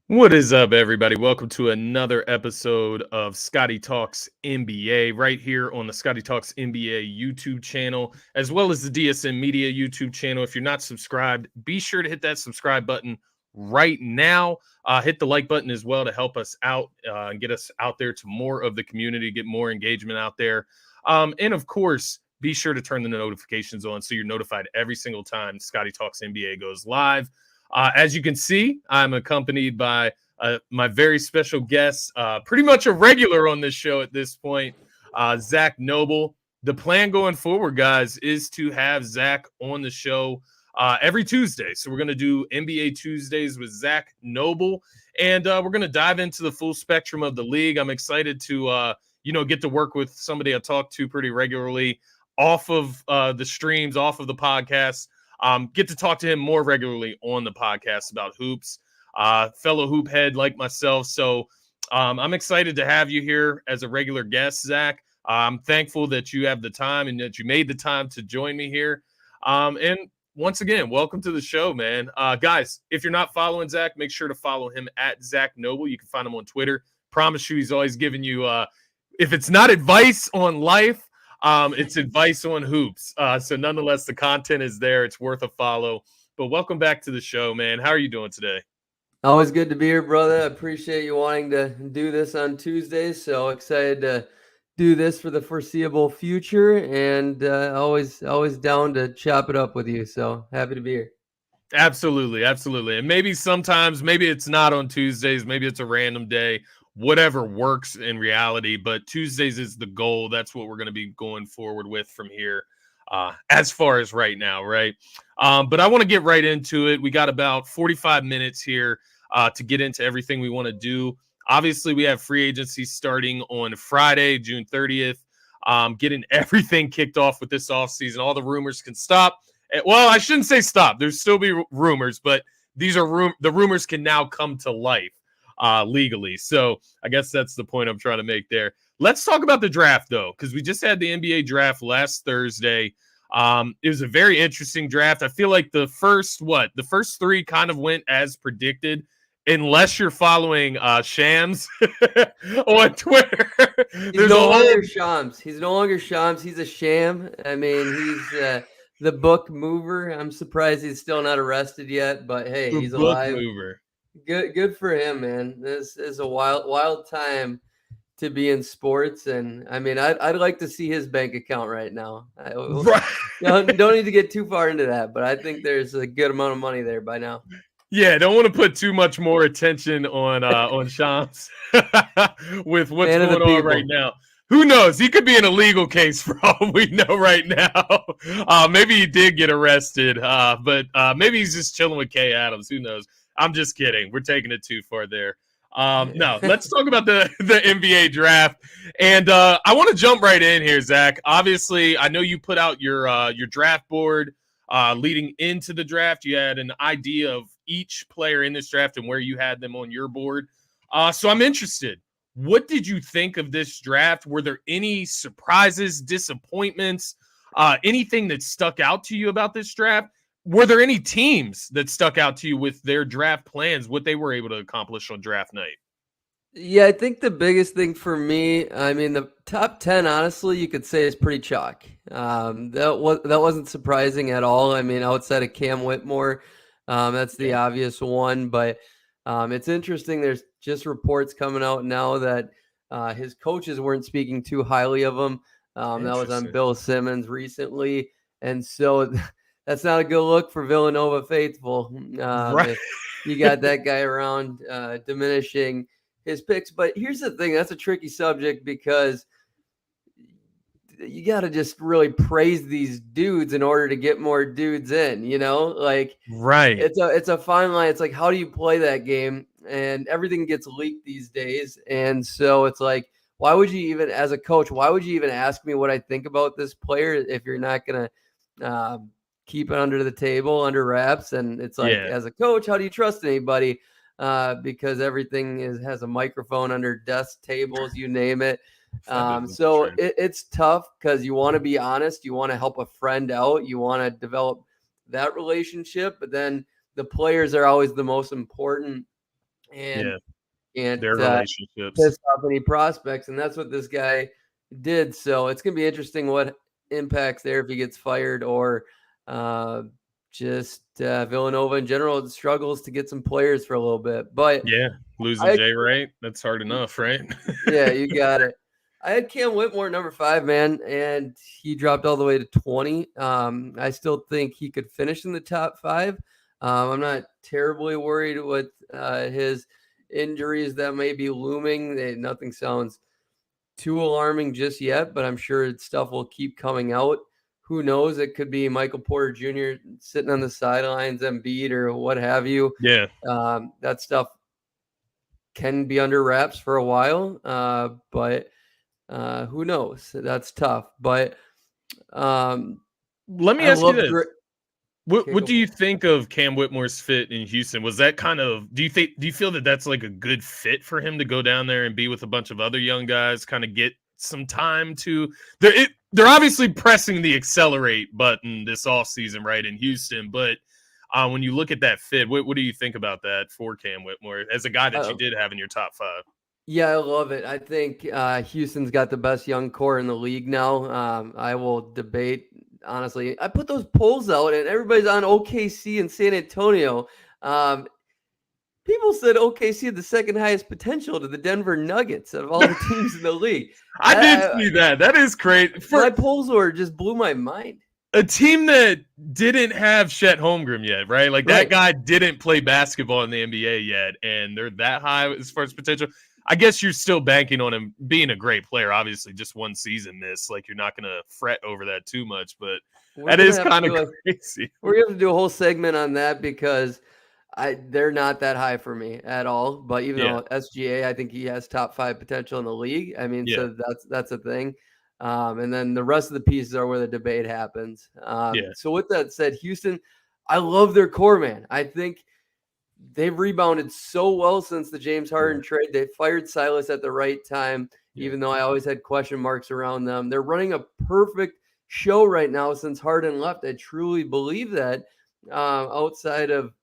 What is up, everybody? Welcome to another episode of Scotty Talks NBA right here on the Scotty Talks NBA YouTube channel, as well as the DSM Media YouTube channel. If you're not subscribed, be sure to hit that subscribe button right now. Hit the like button as well to help us out and get us out there to more of the community, get more engagement out there. And of course, be sure to turn the notifications on so you're notified every single time Scotty Talks NBA goes live. As you can see, I'm accompanied by my very special guest, pretty much a regular on this show at this point, Zach Noble. The plan going forward, guys, is to have Zach on the show every Tuesday. So we're going to do NBA Tuesdays with Zach Noble, and we're going to dive into the full spectrum of the league. I'm excited to, get to work with somebody I talk to pretty regularly off of the streams, off of the podcast. Get to talk to him more regularly on the podcast about hoops, fellow hoop head like myself. So I'm excited to have you here as a regular guest, Zach. I'm thankful that you have the time and that you made the time to join me here. And once again, welcome to the show, man. Guys, if you're not following Zach, make sure to follow him at Zach Noble. You can find him on Twitter. Promise you he's always giving you, if it's not advice on life, it's advice on hoops. So nonetheless, the content is there. It's worth a follow. But welcome back to the show, man. How are you doing today? Always good to be here, brother. I appreciate you wanting to do this on Tuesdays. So excited to do this for the foreseeable future, and always down to chop it up with you. So happy to be here. Absolutely. And maybe sometimes, maybe it's not on Tuesdays. Maybe it's a random day. Whatever works in reality, but Tuesdays is the goal. That's what we're going to be going forward with from here as far as right now, right? But I want to get right into it. We got about 45 minutes here to get into everything we want to do. Obviously, we have free agency starting on Friday, June 30th, getting everything kicked off with this offseason. All the rumors can stop. Well, I shouldn't say stop. There's still be rumors, but these are the rumors can now come to life. Legally. So I guess that's the point I'm trying to make there. Let's talk about the draft, though, because we just had the NBA draft last Thursday. It was a very interesting draft. I feel like the first three kind of went as predicted, unless you're following Shams on Twitter. He's no longer Shams. He's no longer Shams. He's a sham. I mean, he's the book mover. I'm surprised he's still not arrested yet, but hey, he's alive. Mover. Good for him, man. This is a wild time to be in sports, and I mean, I'd like to see his bank account right now. Right. Don't need to get too far into that, but I think there's a good amount of money there by now. Yeah, don't want to put too much more attention on Shams with what's going on right now. Who knows? He could be in a legal case for all we know right now. Maybe he did get arrested, but maybe he's just chilling with Kay Adams. Who knows? I'm just kidding. We're taking it too far there. No, let's talk about the NBA draft. And I want to jump right in here, Zach. Obviously, I know you put out your draft board leading into the draft. You had an idea of each player in this draft and where you had them on your board. So I'm interested. What did you think of this draft? Were there any surprises, disappointments, anything that stuck out to you about this draft? Were there any teams that stuck out to you with their draft plans, what they were able to accomplish on draft night? Yeah, I think the biggest thing for me, I mean, the top 10, honestly, you could say is pretty chalk. That wasn't surprising at all. I mean, outside of Cam Whitmore, that's the obvious one. But it's interesting. There's just reports coming out now that his coaches weren't speaking too highly of him. That was on Bill Simmons recently. And so that's not a good look for Villanova faithful. Right. If you got that guy around diminishing his picks. But here's the thing. That's a tricky subject because you got to just really praise these dudes in order to get more dudes in, like, right. It's a fine line. It's like, how do you play that game? And everything gets leaked these days. And so it's like, why would you even, as a coach, why would you even ask me what I think about this player if you're not going to keep it under the table, under wraps? And it's like, as a coach, how do you trust anybody? Because everything has a microphone under desk tables, you name it. So it's tough because you want to be honest. You want to help a friend out. You want to develop that relationship. But then the players are always the most important and Yeah. can't Their relationships. piss off any prospects, and that's what this guy did. So it's gonna be interesting what impacts there if he gets fired or uh, just Villanova in general struggles to get some players for a little bit. But Yeah. Losing I Jay Wright, that's hard enough, right? yeah, you got it. I had Cam Whitmore number 5, man, and he dropped all the way to 20. I still think he could finish in the top 5. I'm not terribly worried with his injuries that may be looming. Nothing sounds too alarming just yet, but I'm sure stuff will keep coming out. Who knows? It could be Michael Porter Jr. sitting on the sidelines, Embiid, or what have you. Yeah. That stuff can be under wraps for a while, but who knows? That's tough. But Let me I ask you love this. Grit. What do you think of Cam Whitmore's fit in Houston? Was that kind of do you feel that that's like a good fit for him to go down there and be with a bunch of other young guys, kind of get some time to they're obviously pressing the accelerate button this offseason, right, in Houston, but when you look at that fit, what do you think about that for Cam Whitmore as a guy that you did have in your top 5? Yeah, I love it. I think Houston's got the best young core in the league now. I will debate, honestly. I put those polls out, and everybody's on OKC and San Antonio. People said OKC had the second highest potential to the Denver Nuggets of all the teams in the league. I did see that. That is great. My polls were just blew my mind. A team that didn't have Chet Holmgren yet, right? Like that guy didn't play basketball in the NBA yet, and they're that high as far as potential. I guess you're still banking on him being a great player. Obviously, just one season miss. Like you're not going to fret over that too much, but that is kind of crazy. We're going to have to do a whole segment on that because they're not that high for me at all. But even though SGA, I think he has top 5 potential in the league. I mean, so that's a thing. And then the rest of the pieces are where the debate happens. So with that said, Houston, I love their core, man. I think they've rebounded so well since the James Harden trade. They fired Silas at the right time, even though I always had question marks around them. They're running a perfect show right now since Harden left. I truly believe that outside of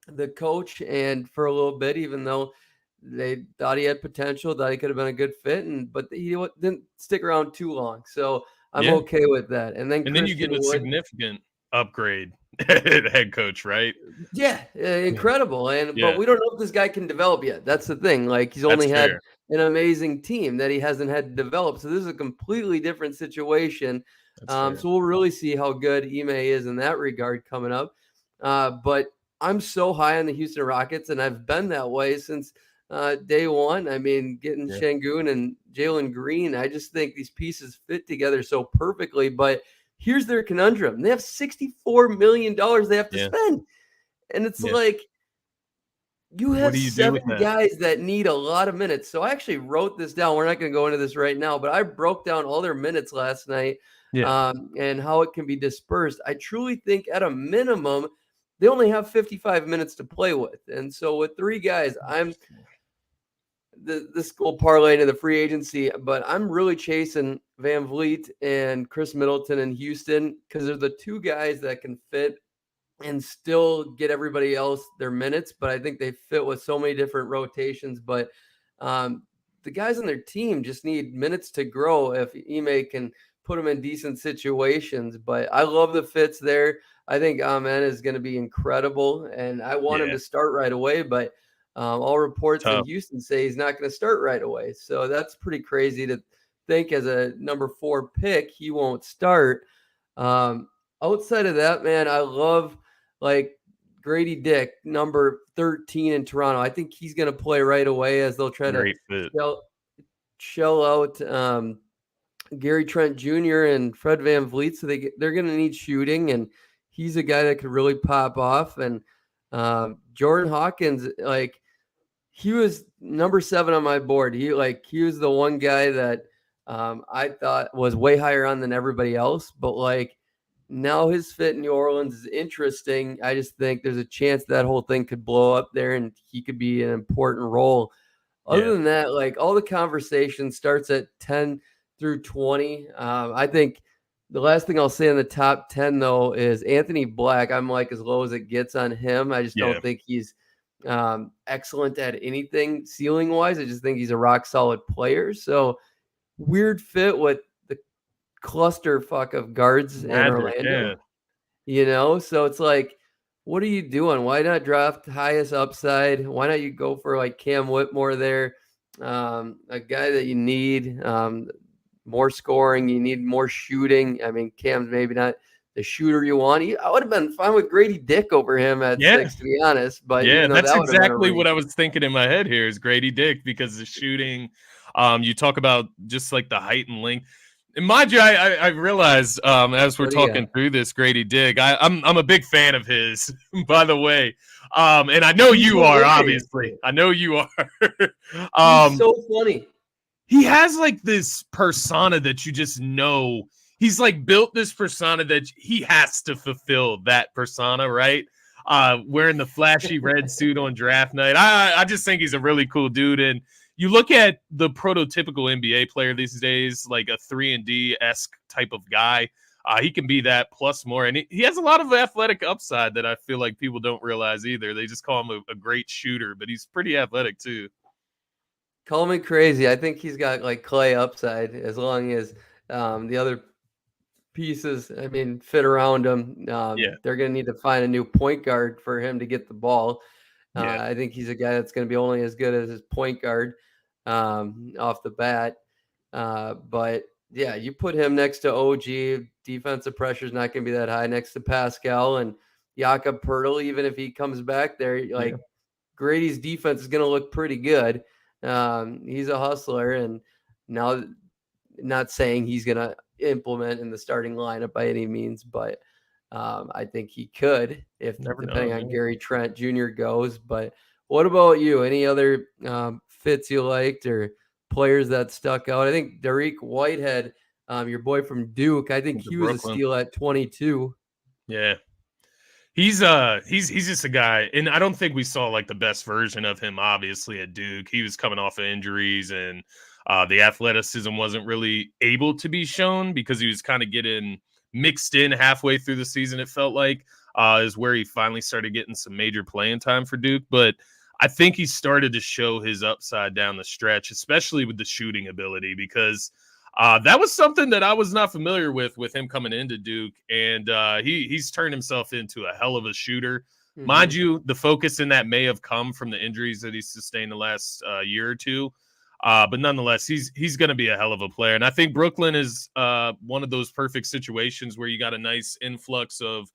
the coach and for a little bit, even though they thought he had potential, thought he could have been a good fit, but he didn't stick around too long. So I'm okay with that. And then you get a significant upgrade head coach, right? Yeah, incredible. But we don't know if this guy can develop yet. That's the thing. Like he's only had an amazing team that he hasn't had to develop. So this is a completely different situation. So we'll really see how good Ime is in that regard coming up. But I'm so high on the Houston Rockets, and I've been that way since day one. I mean, getting Şengün and Jalen Green, I just think these pieces fit together so perfectly. But here's their conundrum. They have $64 million they have to spend. And it's like, you have 7 guys that need a lot of minutes. So I actually wrote this down. We're not going to go into this right now, but I broke down all their minutes last night and how it can be dispersed. I truly think at a minimum, they only have 55 minutes to play with. And so with 3 guys, this will parlay into the free agency, but I'm really chasing Van Vliet and Chris Middleton in Houston because they're the 2 guys that can fit and still get everybody else their minutes. But I think they fit with so many different rotations. But the guys on their team just need minutes to grow if Ime can put them in decent situations. But I love the fits there. I think Amen is going to be incredible, and I want him to start right away. But all reports in Houston say he's not going to start right away. So that's pretty crazy to think as a number 4 pick, he won't start. Outside of that, man, I love like Grady Dick, number 13 in Toronto. I think he's going to play right away as they'll try to shell out Gary Trent Jr. and Fred Van Vliet. So they're going to need shooting, and he's a guy that could really pop off. And Jordan Hawkins, like he was number 7 on my board. He was the one guy that I thought was way higher on than everybody else. But like now his fit in New Orleans is interesting. I just think there's a chance that whole thing could blow up there and he could be an important role. Other than that, like all the conversation starts at 10 through 20. I think the last thing I'll say in the top 10, though, is Anthony Black. I'm like as low as it gets on him. I just don't think he's excellent at anything ceiling wise. I just think he's a rock solid player. So weird fit with the clusterfuck of guards in Magic, Orlando, yeah. So it's like, what are you doing? Why not draft highest upside? Why not you go for like Cam Whitmore there, a guy that you need more scoring, you need more shooting. I mean, Cam's maybe not the shooter you want. I would have been fine with Grady Dick over him at 6, to be honest. But Yeah, even though that's that would have been a exactly what reach. I was thinking in my head here is Grady Dick, because the shooting, you talk about just like the height and length. And mind you, I realized as we're What do you talking got? through this, Grady Dick, I'm a big fan of his, by the way. And I know He's you are, hilarious. obviously. I know you are. He's um, so funny. he has like this persona that you just know. He's like built this persona that he has to fulfill that persona, right? Wearing the flashy red suit on draft night. I just think he's a really cool dude. And you look at the prototypical NBA player these days, like a 3-and-D-esque type of guy. He can be that plus more. And he has a lot of athletic upside that I feel like people don't realize either. They just call him a great shooter, but he's pretty athletic too. Call me crazy. I think he's got like Clay upside as long as the other pieces, I mean, fit around him. Yeah. They're going to need to find a new point guard for him to get the ball. Yeah. I think he's a guy that's going to be only as good as his point guard off the bat. But yeah, you put him next to OG, defensive pressure is not going to be that high, next to Pascal and Jakob Pertl. Even if he comes back there, like Yeah. Grady's defense is going to look pretty good. He's a hustler, and now, not saying he's going to implement in the starting lineup by any means, but I think he could, if Never depending know, on man. Gary Trent Jr. goes. But what about you? Any other fits you liked or players that stuck out? I think Derek Whitehead, your boy from Duke, I think To he was a Brooklyn. steal at 22. Yeah. He's just a guy, and I don't think we saw like the best version of him, obviously, at Duke. He was coming off of injuries, and the athleticism wasn't really able to be shown because he was kind of getting mixed in halfway through the season, it felt like, is where he finally started getting some major playing time for Duke. But I think he started to show his upside down the stretch, especially with the shooting ability, because that was something that I was not familiar with him coming into Duke, and he's turned himself into a hell of a shooter. Mind Mm-hmm. you, the focus in that may have come from the injuries that he's sustained the last year or two, but nonetheless, he's going to be a hell of a player. And I think Brooklyn is one of those perfect situations where you got a nice influx of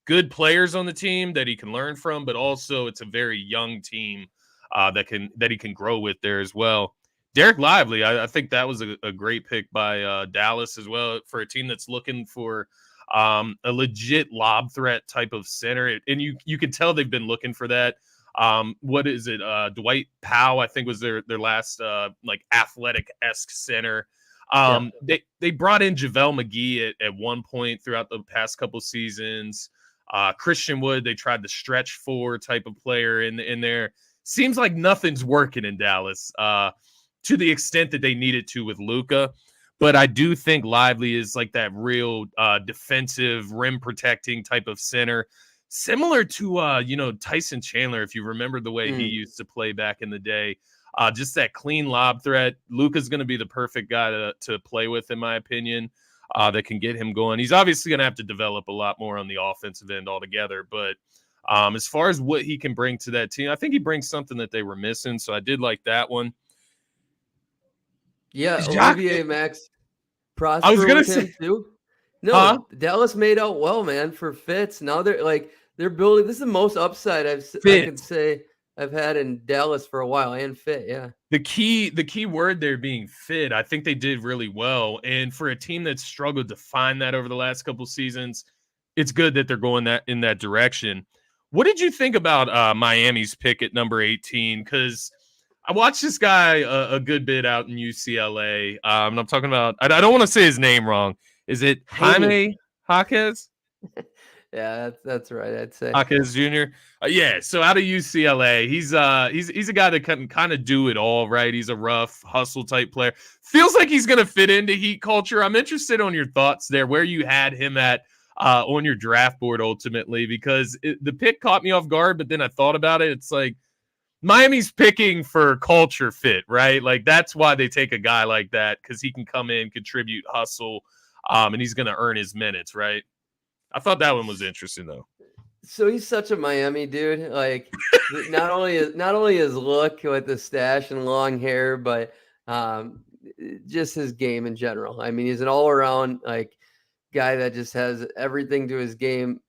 good players on the team that he can learn from, but also it's a very young team that he can grow with there as well. Derek Lively, I think that was a great pick by Dallas as well for a team that's looking for a legit lob threat type of center. And you can tell they've been looking for that. What is it? Dwight Powell, I think, was their last like athletic-esque center. Yeah. They brought in JaVale McGee at one point throughout the past couple seasons. Christian Wood, they tried the stretch four type of player in there. Seems like nothing's working in Dallas. To the extent that they needed to with Luka. But I do think Lively is like that real defensive, rim protecting type of center, similar to Tyson Chandler, if you remember the way he used to play back in the day. Just that clean lob threat. Luka's going to be the perfect guy to play with, in my opinion, that can get him going. He's obviously going to have to develop a lot more on the offensive end altogether, but as far as what he can bring to that team, I think he brings something that they were missing. So I did like that one. Yeah, Jacques, Olivier Max I was prosper gonna with say, him too. huh? No, Dallas made out well, man, for Fitz. Now they're building. This is the most upside I Fit. can say I've had in Dallas for a while, and fit. Yeah, The key word there being fit. I think they did really well, and for a team that struggled to find that over the last couple seasons, it's good that they're going in that direction. What did you think about Miami's pick at number 18? Because I watched this guy a good bit out in UCLA. And I'm talking about, I don't want to say his name wrong. Is it Haney. Jaime Jaquez? Yeah, that's right. I'd say. Jaquez Jr. Yeah, so out of UCLA, he's a guy that can kind of do it all, right? He's a rough hustle type player. Feels like he's gonna fit into Heat culture. I'm interested on your thoughts there, where you had him at on your draft board ultimately, because the pick caught me off guard, but then I thought about it. It's like, Miami's picking for culture fit, right? Like that's why they take a guy like that, because he can come in, contribute, hustle, and he's going to earn his minutes, right? I thought that one was interesting though. So he's such a Miami dude. Like not only his look with the stash and long hair, but just his game in general. I mean, he's an all around like guy that just has everything to his game.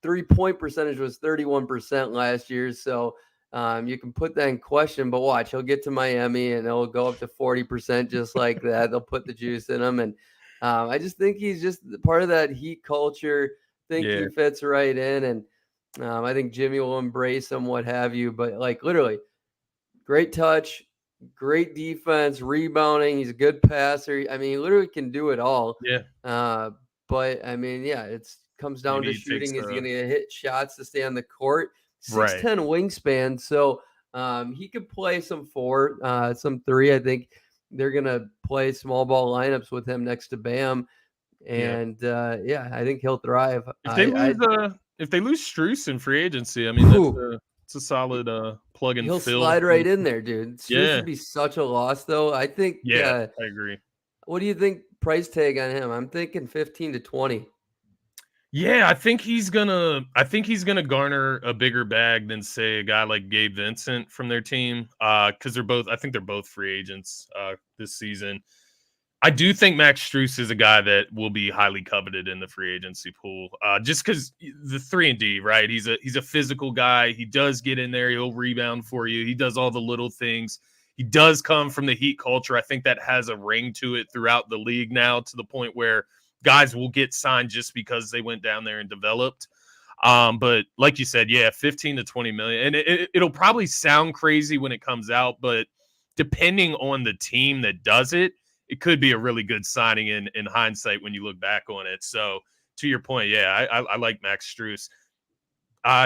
3-point percentage was 31% last year, so you can put that in question. But watch, he'll get to Miami and he'll go up to 40% just like that. They'll put the juice in him, and I just think he's just part of that Heat culture. Think he fits right in, and I think Jimmy will embrace him, what have you. But like literally, great touch, great defense, rebounding. He's a good passer. I mean, he literally can do it all. Yeah. But I mean, yeah, it's comes down Maybe to he takes shooting. Is he going to hit shots to stay on the court? 6'10" Right. wingspan, so he could play some 4, some 3. I think they're going to play small ball lineups with him next to Bam, and yeah, I think he'll thrive. If they lose Strus in free agency, I mean it's a solid plug and he'll fill. slide right in there, dude. Strus Yeah. would be such a loss, though. I think. Yeah, I agree. What do you think price tag on him? I'm thinking 15 to 20. Yeah, I think he's gonna garner a bigger bag than say a guy like Gabe Vincent from their team. Because I think they're both free agents this season. I do think Max Strus is a guy that will be highly coveted in the free agency pool. Just because the 3-and-D, right? He's a physical guy. He does get in there. He'll rebound for you. He does all the little things. He does come from the Heat culture. I think that has a ring to it throughout the league now, to the point where guys will get signed just because they went down there and developed. But like you said, yeah, 15 to 20 million. And it'll probably sound crazy when it comes out, but depending on the team that does it, it could be a really good signing in hindsight when you look back on it. So to your point, yeah, I like Max Strus.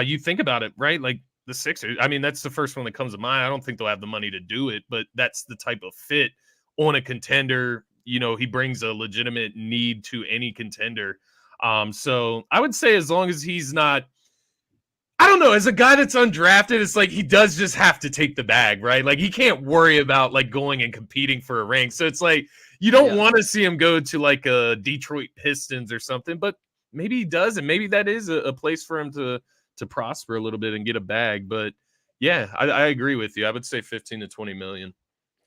You think about it, right? Like the Sixers, I mean, that's the first one that comes to mind. I don't think they'll have the money to do it, but that's the type of fit on a contender. You know, he brings a legitimate need to any contender. So I would say as long as he's not, I don't know, as a guy that's undrafted, it's like he does just have to take the bag, right? Like he can't worry about like going and competing for a ring. So it's like you don't want to see him go to like a Detroit Pistons or something, but maybe he does, and maybe that is a place for him to prosper a little bit and get a bag. But yeah, I agree with you. I would say 15 to 20 million.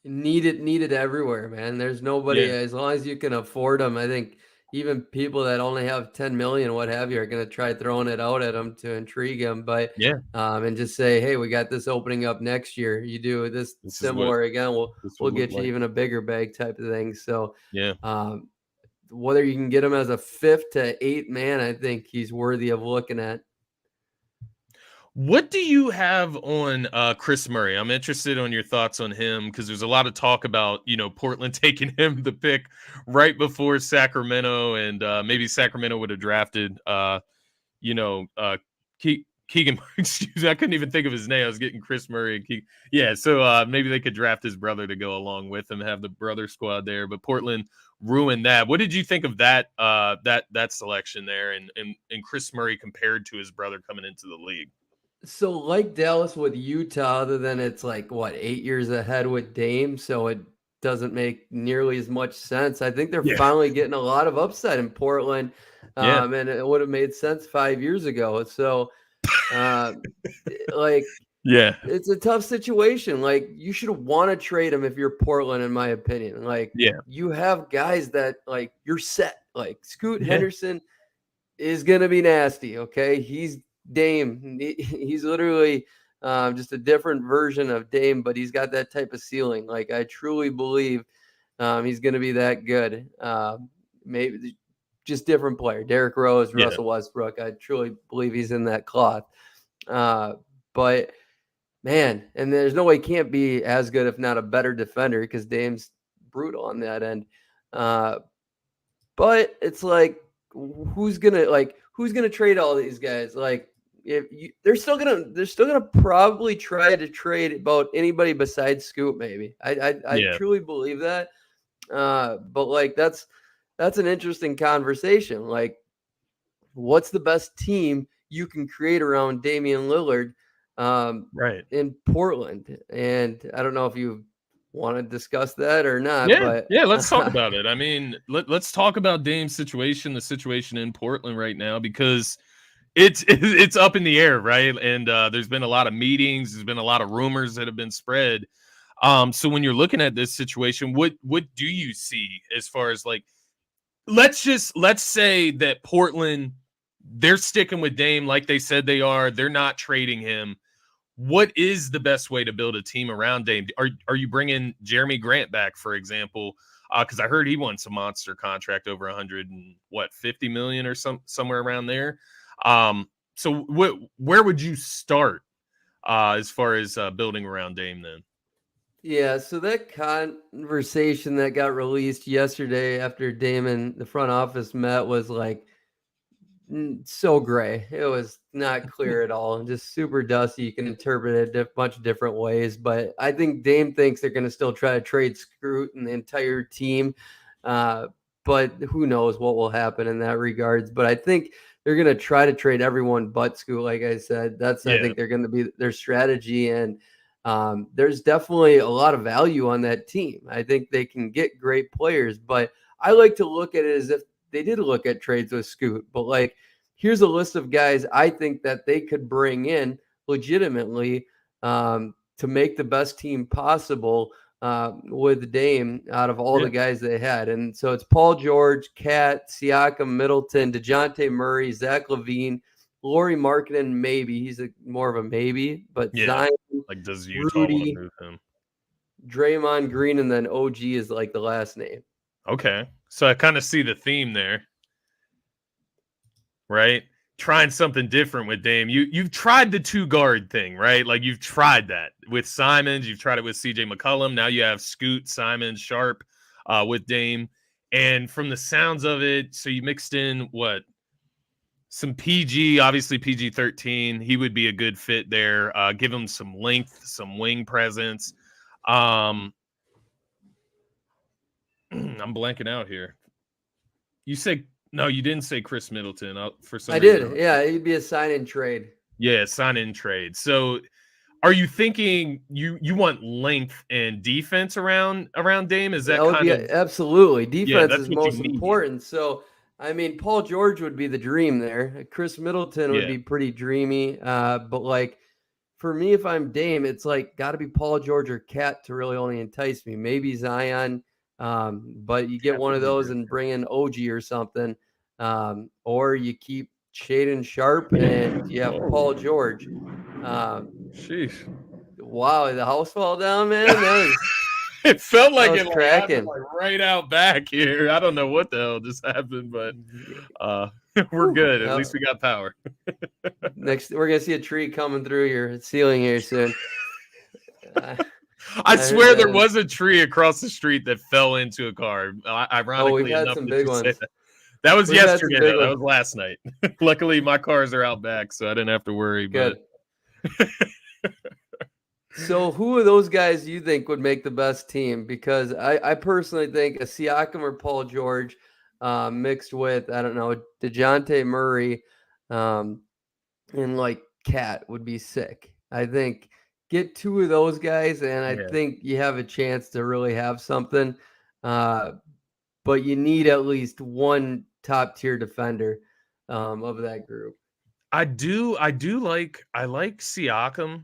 Needed everywhere, man. There's nobody as long as you can afford them. I think even people that only have 10 million, what have you, are going to try throwing it out at them to intrigue them. But and just say, hey, we got this opening up next year. You do this similar again, we'll get you even a bigger bag type of thing. So whether you can get him as a 5th to 8th man, I think he's worthy of looking at. What do you have on Chris Murray? I'm interested on your thoughts on him, because there's a lot of talk about, Portland taking him the pick right before Sacramento, and maybe Sacramento would have drafted, Keegan. Excuse me, I couldn't even think of his name. I was getting Chris Murray. So maybe they could draft his brother to go along with him, have the brother squad there. But Portland ruined that. What did you think of that that selection there, and Chris Murray compared to his brother coming into the league? So like Dallas with Utah, other than it's like 8 years ahead with Dame, so it doesn't make nearly as much sense. I think they're finally getting a lot of upside in Portland, and it would have made sense 5 years ago. So, it's a tough situation. Like you should want to trade him if you're Portland, in my opinion. You have guys that you're set. Like Scoot Henderson is gonna be nasty. Okay, he's Dame. He's literally just a different version of Dame, but he's got that type of ceiling. Like I truly believe he's going to be that good. Maybe just different player. Derrick Rose, Russell Westbrook. I truly believe he's in that cloth. But man, and there's no way he can't be as good, if not a better defender, because Dame's brutal on that end. But it's like, who's gonna trade all these guys? Like, they're still gonna probably try to trade about anybody besides Scoot. Maybe I truly believe that. But that's an interesting conversation. Like, what's the best team you can create around Damian Lillard? Right. in Portland. And I don't know if you want to discuss that or not, Yeah, but yeah, let's talk about it. I mean, let's talk about Dame's situation, the situation in Portland right now, because it's up in the air, right? And there's been a lot of meetings, there's been a lot of rumors that have been spread. So when you're looking at this situation, what do you see as far as like let's say that Portland, they're sticking with Dame like they said they are, they're not trading him. What is the best way to build a team around Dame? Are you bringing Jeremy Grant back, for example? Because I heard he won some monster contract over 50 million or somewhere around there. So where would you start as far as building around Dame then? yeah, so that conversation that got released yesterday after Damon, the front office met, was like so gray. It was not clear at all, and just super dusty. You can interpret it a bunch of different ways, but I think Dame thinks they're going to still try to trade Scoot and the entire team. But who knows what will happen in that regards. But I think they're going to try to trade everyone but Scoot. Like I said, I think they're going to be their strategy. And there's definitely a lot of value on that team. I think they can get great players, but I like to look at it as if they did look at trades with Scoot, but like, here's a list of guys I think that they could bring in legitimately to make the best team possible with Dame out of all the guys they had. And so it's Paul George, Cat, Siakam, Middleton, DeJounte Murray, Zach LaVine, Lauri Markkanen, maybe. He's more of a maybe, but Zion, like does Utah Rudy, want to move him? Draymond Green, and then OG is like the last name. Okay. So I kind of see the theme there, right? Trying something different with Dame. You've tried the 2-guard thing, right? Like you've tried that with Simons, you've tried it with CJ McCollum. Now you have Scoot, Simons, Sharp with Dame. And from the sounds of it, so you mixed in what? Some PG, obviously PG-13. He would be a good fit there. Give him some length, some wing presence. I'm blanking out here. You say no, you didn't say Chris Middleton. For some reason, did. Yeah, it'd be a sign and trade. Yeah, sign in trade. So, are you thinking you want length and defense around Dame? Is that kind of absolutely defense that's is what you most need? important. So I mean, Paul George would be the dream there. Chris Middleton would be pretty dreamy. But like for me, if I'm Dame, it's like got to be Paul George or Cat to really only entice me. Maybe Zion, but you get one of those and bring in OG or something, or you keep Shaden Sharp and you have Paul George. Sheesh. Wow, the house fell down, man. That was it felt like was it cracking. happened like right out back here. I don't know what the hell just happened, but we're good. At least we got power. Next, we're gonna see a tree coming through your ceiling here soon. I swear there was a tree across the street that fell into a car. Ironically we've had enough, some big ones. That was yesterday. That was last night. Luckily, my cars are out back, so I didn't have to worry. Good. So who of those guys do you think would make the best team? Because I personally think a Siakam or Paul George mixed with, I don't know, DeJounte Murray and like Cat would be sick. I think get 2 of those guys and I think you have a chance to really have something. But you need at least one top tier defender of that group. I like Siakam.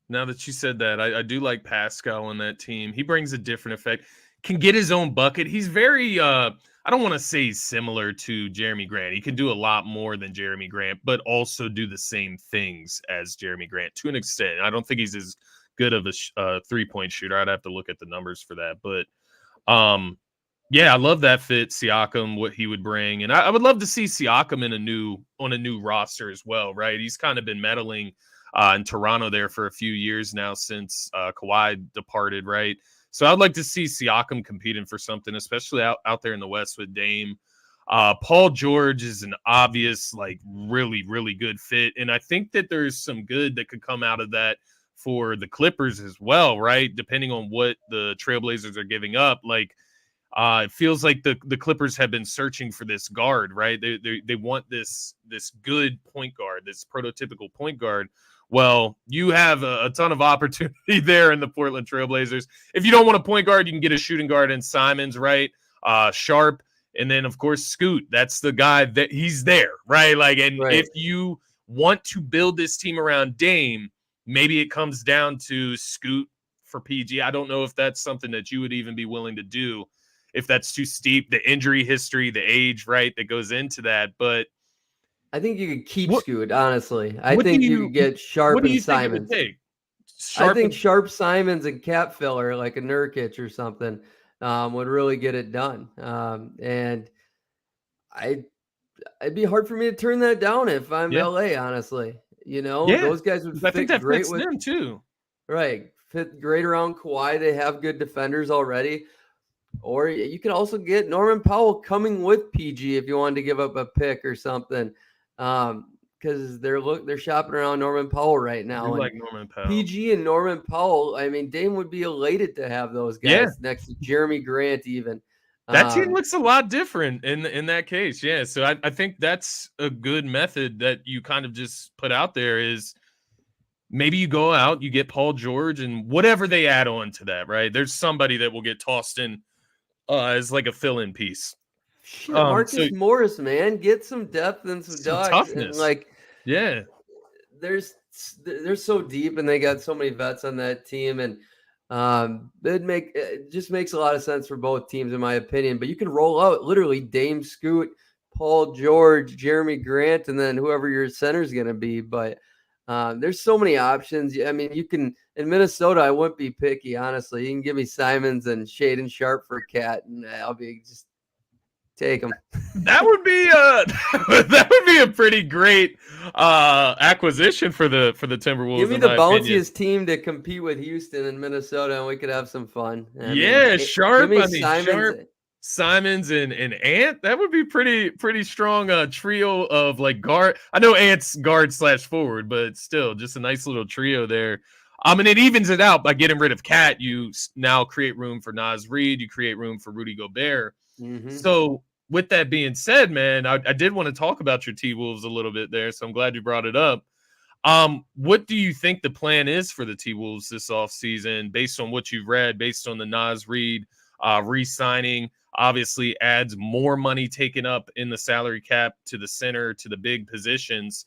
Now that you said that, I do like Pascal on that team. He brings a different effect. Can get his own bucket. He's very I don't want to say he's similar to Jeremy Grant. He can do a lot more than Jeremy Grant, but also do the same things as Jeremy Grant to an extent. I don't think he's as good of a 3-point shooter. I'd have to look at the numbers for that, but yeah, I love that fit, Siakam, what he would bring. And I would love to see Siakam on a new roster as well, right? He's kind of been meddling in Toronto there for a few years now since Kawhi departed, right? So I'd like to see Siakam competing for something, especially out there in the West with Dame. Paul George is an obvious, like, really, really good fit. And I think that there's some good that could come out of that for the Clippers as well, right? Depending on what the Trailblazers are giving up. Like, it feels like the Clippers have been searching for this guard, right? They want this good point guard, this prototypical point guard. Well, you have a ton of opportunity there in the Portland Trailblazers. If you don't want a point guard, you can get a shooting guard in Simons, right? Sharp, and then of course Scoot. That's the guy that he's there, right? Like, and Right. if you want to build this team around Dame, maybe it comes down to Scoot for PG. I don't know if that's something that you would even be willing to do, if that's too steep. The injury history, the age, right, that goes into that. But I think you could keep what Scoot, honestly. I what do think you could get what Sharp do and you think it would Simons. take? I Sharp think and Sharp, Simons, and Cap Filler, like a Nurkic or something, would really get it done. And I it'd be hard for me to turn that down if I'm yeah, LA, honestly. yeah. Those guys would I think fit that great fits with them too. right, fit great around Kawhi. They have good defenders already. Or you could also get Norman Powell coming with PG if you wanted to give up a pick or something. Because they're shopping around Norman Powell right I do now. And like Norman Powell. PG and Norman Powell, I mean, Dame would be elated to have those Yeah, guys next to Jeremy Grant even. that team Um, looks a lot different in that case. Yeah, so I think that's a good method that you kind of just put out there is maybe you go out, you get Paul George and whatever they add on to that, right? There's somebody that will get tossed in as like a fill-in piece. Shit, So Marcus Morris, man, get some depth and some some dogs. And toughness. like, Yeah. there's they're so deep and they got so many vets on that team. And it just makes a lot of sense for both teams, in my opinion. But you can roll out literally Dame, Scoot, Paul George, Jeremy Grant, and then whoever your center is going to be. But there's so many options. I mean, you can in Minnesota. I wouldn't be picky, honestly. You can give me Simons and Shaden Sharp for Cat, and I'll be just take them. That would be that would be a pretty great acquisition for the Timberwolves, Give me in the my opinion. bounciest team to compete with Houston and Minnesota, and we could have some fun. I mean, Yeah, give Sharp. me I mean, Simons. Sharp, Simons, and Ant. That would be pretty strong trio of like guard. I know Ant's guard / forward, but still, just a nice little trio there. And it evens it out by getting rid of Cat. You now create room for Naz Reid. You create room for Rudy Gobert. Mm-hmm. So, with that being said, man, I did want to talk about your T Wolves a little bit there. So I'm glad you brought it up. What do you think the plan is for the T Wolves this offseason, based on what you've read, based on the Naz Reid re-signing? Obviously adds more money taken up in the salary cap to the center, to the big positions.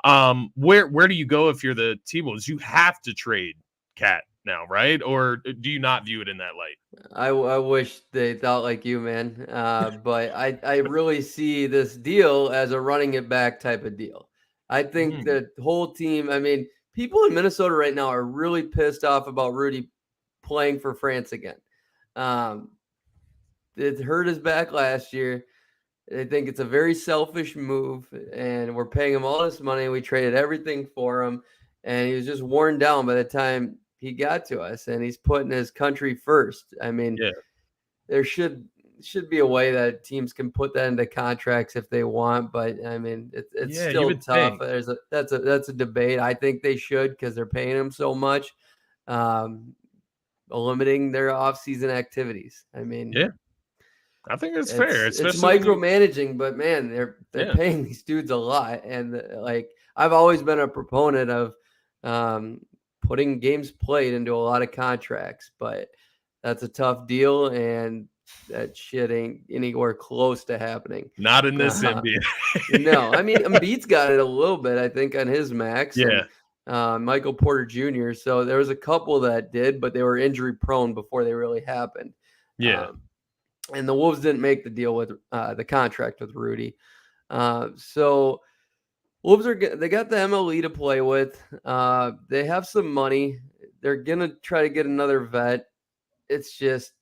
Where do you go if you're the T Wolves? You have to trade Cat now, right? Or do you not view it in that light? I wish they thought like you, man. But I really see this deal as a running it back type of deal. I think Hmm. the whole team, I mean, people in Minnesota right now are really pissed off about Rudy playing for France again. Um, it hurt his back last year. They think it's a very selfish move, and we're paying him all this money. We traded everything for him, and he was just worn down by the time he got to us. And he's putting his country first. I mean, Yeah. there should be a way that teams can put that into contracts if they want, but I mean, it's Yeah, you still would tough. think. That's a debate. I think they should because they're paying him so much, um, limiting their off-season activities. I mean, Yeah, I think it's fair, it's especially when you. micromanaging, but man, they're Yeah. paying these dudes a lot, and like I've always been a proponent of um, putting games played into a lot of contracts, but that's a tough deal, and that shit ain't anywhere close to happening. Not in this Uh, NBA. no, I mean Embiid's got it a little bit, I think, on his max, and Yeah, Michael Porter Jr. So there was a couple that did, but they were injury prone before they really happened. yeah, Um, and the Wolves didn't make the deal with the contract with Rudy. So Wolves they got the MLE to play with. They have some money. They're gonna try to get another vet. It's just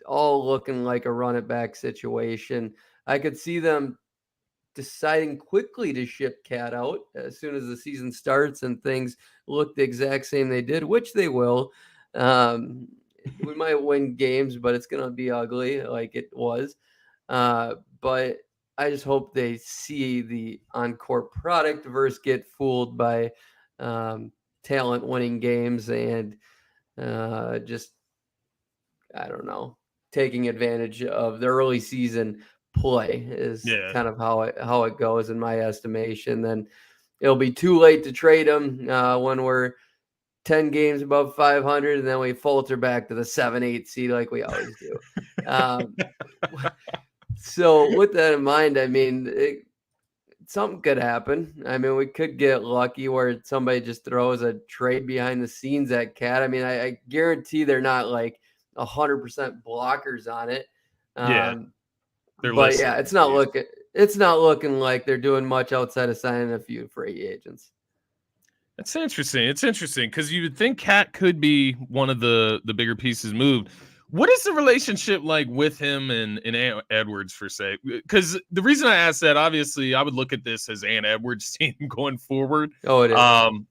all looking like a run it back situation. I could see them deciding quickly to ship Cat out as soon as the season starts and things look the exact same they did, which they will. Um, we might win games, but it's going to be ugly like it was. But I just hope they see the on-court product versus get fooled by talent winning games and just, I don't know, taking advantage of the early season play is yeah. kind of how it goes in my estimation. Then it'll be too late to trade him when we're 10 games above 500, and then we falter back to the 7-8 seed like we always do. Um, so with that in mind, I mean, something could happen. I mean, we could get lucky where somebody just throws a trade behind the scenes at Cat. I mean, I guarantee they're not like 100% blockers on it. Yeah, they're But listening. yeah, it's not looking like they're doing much outside of signing a few free agents. That's interesting. It's interesting because you would think Cat could be one of the bigger pieces moved. What is the relationship like with him and Edwards, for say? Because the reason I asked that, obviously, I would look at this as Ant Edwards' team going forward. Oh, it is.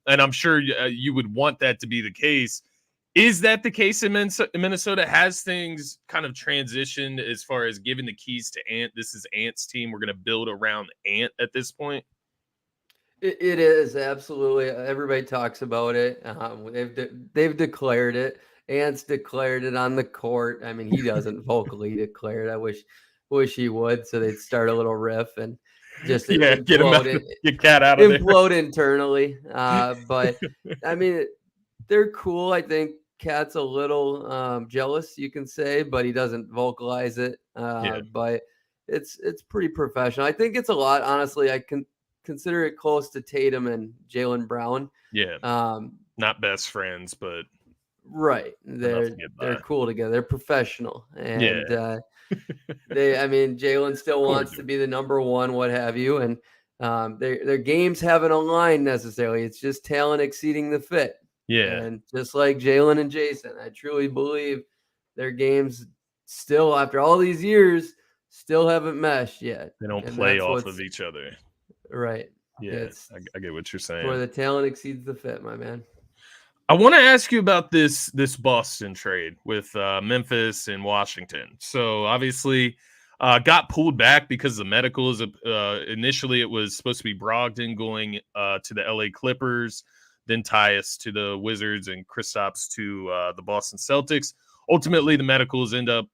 And I'm sure you would want that to be the case. Is that the case in Minnesota? Has things kind of transitioned as far as giving the keys to Ant? This is Ant's team. We're going to build around Ant at this point. It is absolutely. Everybody talks about it. They've declared it. Ant's declared it on the court. I mean, he doesn't vocally declare it. I wish he would, so they'd start a little riff and just get him out, get Cat out of implode internally. But I mean, they're cool. I think Cat's a little jealous, you can say, but he doesn't vocalize it. But it's pretty professional. I think it's a lot. Honestly, I can consider it close to Tatum and Jaylen Brown. Yeah. Not best friends, but right. They're cool together. They're professional. And Jaylen still wants to be the number one, what have you. And their games haven't aligned necessarily. It's just talent exceeding the fit. Yeah. And just like Jaylen and Jason, I truly believe their games still, after all these years, still haven't meshed yet. They don't play off of each other. Right. Yeah, I get what you're saying. Where the talent exceeds the fit, my man. I want to ask you about this Boston trade with Memphis and Washington. So obviously got pulled back because of the medicals. Initially, it was supposed to be Brogdon going to the LA Clippers, then Tyus to the Wizards and Kristaps to the Boston Celtics. Ultimately, the medicals end up,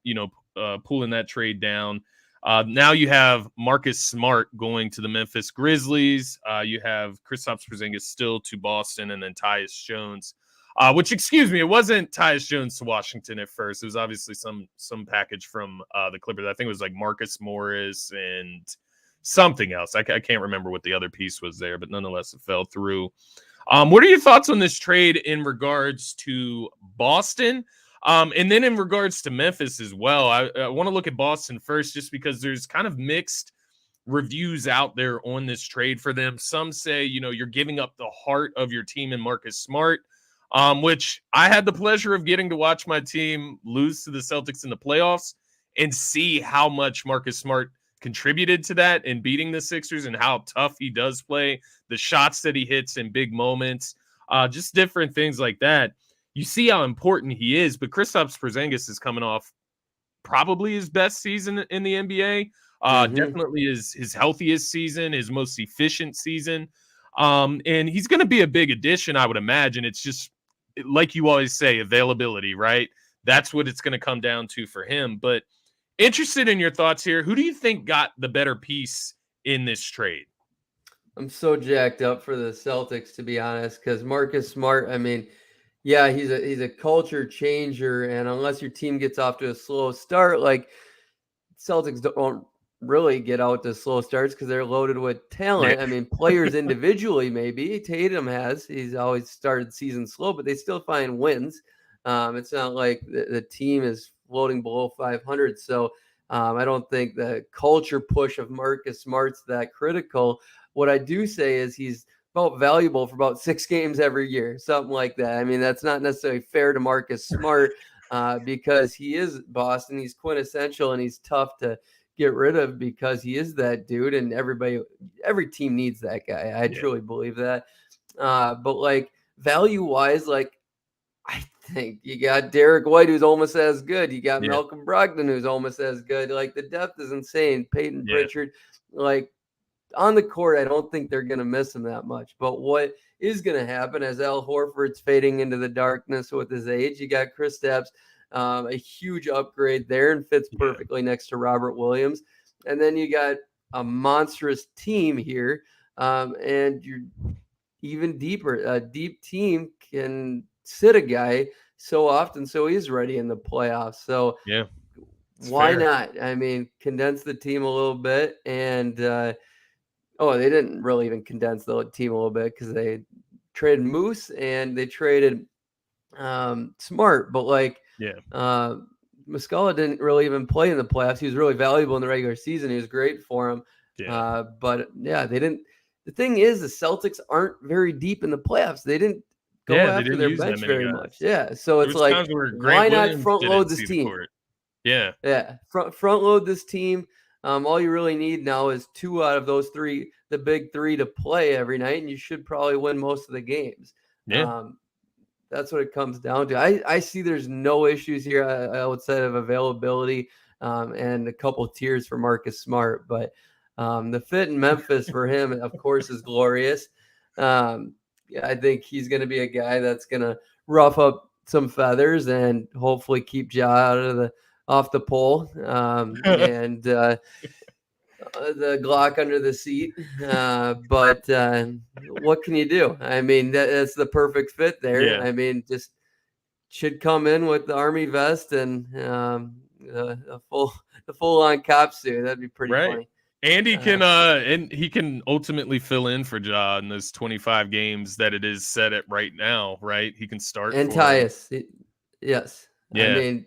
pulling that trade down. Now you have Marcus Smart going to the Memphis Grizzlies. You have Kristaps Porzingis still to Boston, and then Tyus Jones. It wasn't Tyus Jones to Washington at first. It was obviously some package from the Clippers. I think it was like Marcus Morris and something else. I can't remember what the other piece was there, but nonetheless, it fell through. What are your thoughts on this trade in regards to Boston? And then in regards to Memphis as well, I want to look at Boston first, just because there's kind of mixed reviews out there on this trade for them. Some say, you're giving up the heart of your team in Marcus Smart, which I had the pleasure of getting to watch my team lose to the Celtics in the playoffs and see how much Marcus Smart contributed to that in beating the Sixers and how tough he does play, the shots that he hits in big moments, just different things like that. You see how important he is, but Kristaps Porzingis is coming off probably his best season in the NBA. Definitely his healthiest season, his most efficient season. And he's going to be a big addition, I would imagine. It's just, like you always say, availability, right? That's what it's going to come down to for him. But interested in your thoughts here. Who do you think got the better piece in this trade? I'm so jacked up for the Celtics, to be honest, because Marcus Smart, yeah, he's a culture changer, and unless your team gets off to a slow start, like Celtics don't really get out to slow starts because they're loaded with talent. Yeah. Players individually, maybe Tatum he's always started season slow, but they still find wins. It's not like the team is floating below 500. So I don't think the culture push of Marcus Smart's that critical. What I do say is he's about valuable for about 6 games every year, something like that. That's not necessarily fair to Marcus Smart because he is Boston. He's quintessential and he's tough to get rid of because he is that dude, and every team needs that guy. I truly believe that. But like value-wise, like I think you got Derek White, who's almost as good. You got Malcolm Brogdon, who's almost as good. Like the depth is insane. Peyton Pritchard, like on the court, I don't think they're going to miss him that much. But what is going to happen as Al Horford's fading into the darkness with his age, you got Kristaps, a huge upgrade there and fits perfectly next to Robert Williams. And then you got a monstrous team here And you're even deeper. A deep team can sit a guy so often, so he's ready in the playoffs. So Yeah, it's why fair. not? I mean, condense the team a little bit. And they didn't really even condense the team a little bit because they traded Moose and they traded Smart, but like Yeah, uh, Muscala didn't really even play in the playoffs. He was really valuable in the regular season. He was great for him. yeah, But yeah, they didn't. The thing is, the Celtics aren't very deep in the playoffs. They didn't go yeah. They after didn't their use that bench many very much. guys. Yeah, so There it's was like, times where why Grant not Williams front load didn't this see the team? court. Yeah, Yeah, front load this team. All you really need now is 2 out of those 3, the big 3, to play every night, and you should probably win most of the games. yeah, Um, that's what it comes down to. I see there's no issues here outside of availability and a couple tiers for Marcus Smart, but the fit in Memphis for him, of course, is glorious. Yeah, I think he's going to be a guy that's going to rough up some feathers and hopefully keep Ja out of off the pole. And the Glock under the seat. But what can you do? I mean, that's the perfect fit there. yeah. I mean, just should come in with the army vest and the full on cop suit. That'd be pretty Right. funny. And Uh, he can ultimately fill in for Ja in those 25 games that it is set at right now, right? He can start and for him. Tyus, yes. I Yeah. mean,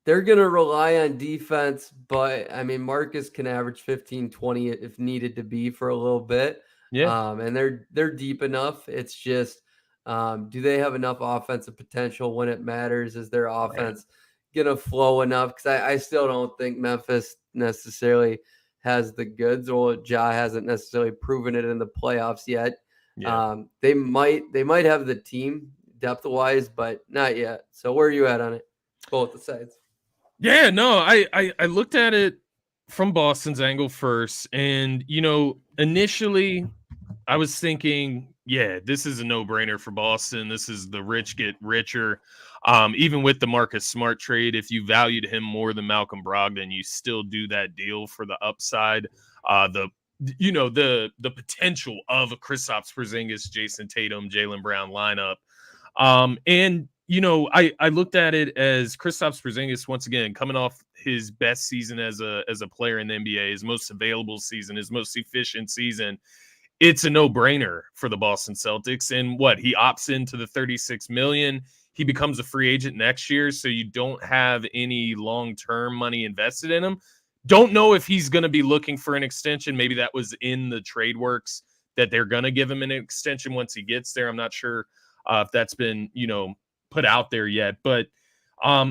they're going to rely on defense, but I mean, Marcus can average 15, 20 if needed to be for a little bit. Yeah. And they're deep enough. It's just, do they have enough offensive potential when it matters? Is their Right. offense going to flow enough? Because I still don't think Memphis necessarily has the goods, or Ja hasn't necessarily proven it in the playoffs yet. Yeah. They might have the team depth wise, but not yet. So where are you at on it? Both sides. Yeah, no, I looked at it from Boston's angle first, and initially I was thinking, yeah, this is a no-brainer for Boston. This is the rich get richer. Even with the Marcus Smart trade, if you valued him more than Malcolm Brogdon, you still do that deal for the upside. The potential of a Kristaps Porzingis, Jason Tatum, Jaylen Brown lineup. And I looked at it as Kristaps Porzingis once again coming off his best season as a player in the NBA, his most available season, his most efficient season. It's a no-brainer for the Boston Celtics. And what, he opts into the 36 million. He becomes a free agent next year, so you don't have any long-term money invested in him. Don't know if he's going to be looking for an extension. Maybe that was in the trade works that they're going to give him an extension once he gets there. I'm not sure if that's been, put out there yet. But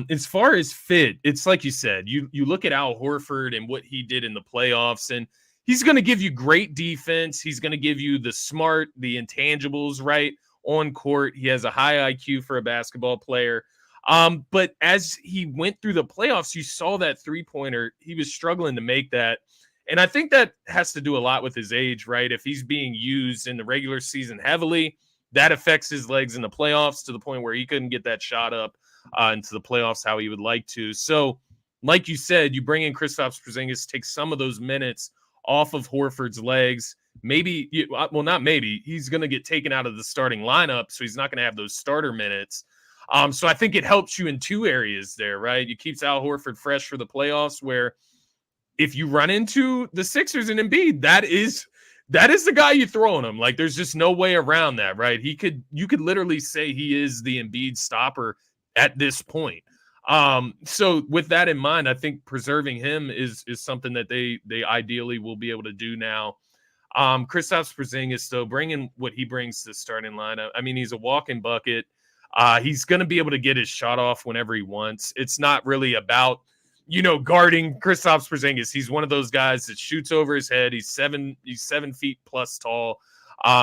as far as fit, it's like you said, you look at Al Horford and what he did in the playoffs, and he's going to give you great defense. He's going to give you the smart, the intangibles, right, on court. He has a high IQ for a basketball player. But as he went through the playoffs, you saw that three-pointer. He was struggling to make that. And I think that has to do a lot with his age, right? If he's being used in the regular season heavily, that affects his legs in the playoffs to the point where he couldn't get that shot up into the playoffs how he would like to. So, like you said, you bring in Kristaps Porzingis, take some of those minutes off of Horford's legs. Maybe, not maybe, he's going to get taken out of the starting lineup, so he's not going to have those starter minutes. So I think it helps you in two areas there, right? It keeps Al Horford fresh for the playoffs, where if you run into the Sixers and Embiid, that is the guy you throw on him. Like, there's just no way around that, right? You could literally say he is the Embiid stopper at this point. So with that in mind, I think preserving him is something that they ideally will be able to do now. Kristaps Porzingis, though, bringing what he brings to the starting lineup. I mean, he's a walking bucket. He's going to be able to get his shot off whenever he wants. It's not really about guarding Kristaps Porzingis. He's one of those guys that shoots over his head. He's 7 feet plus tall.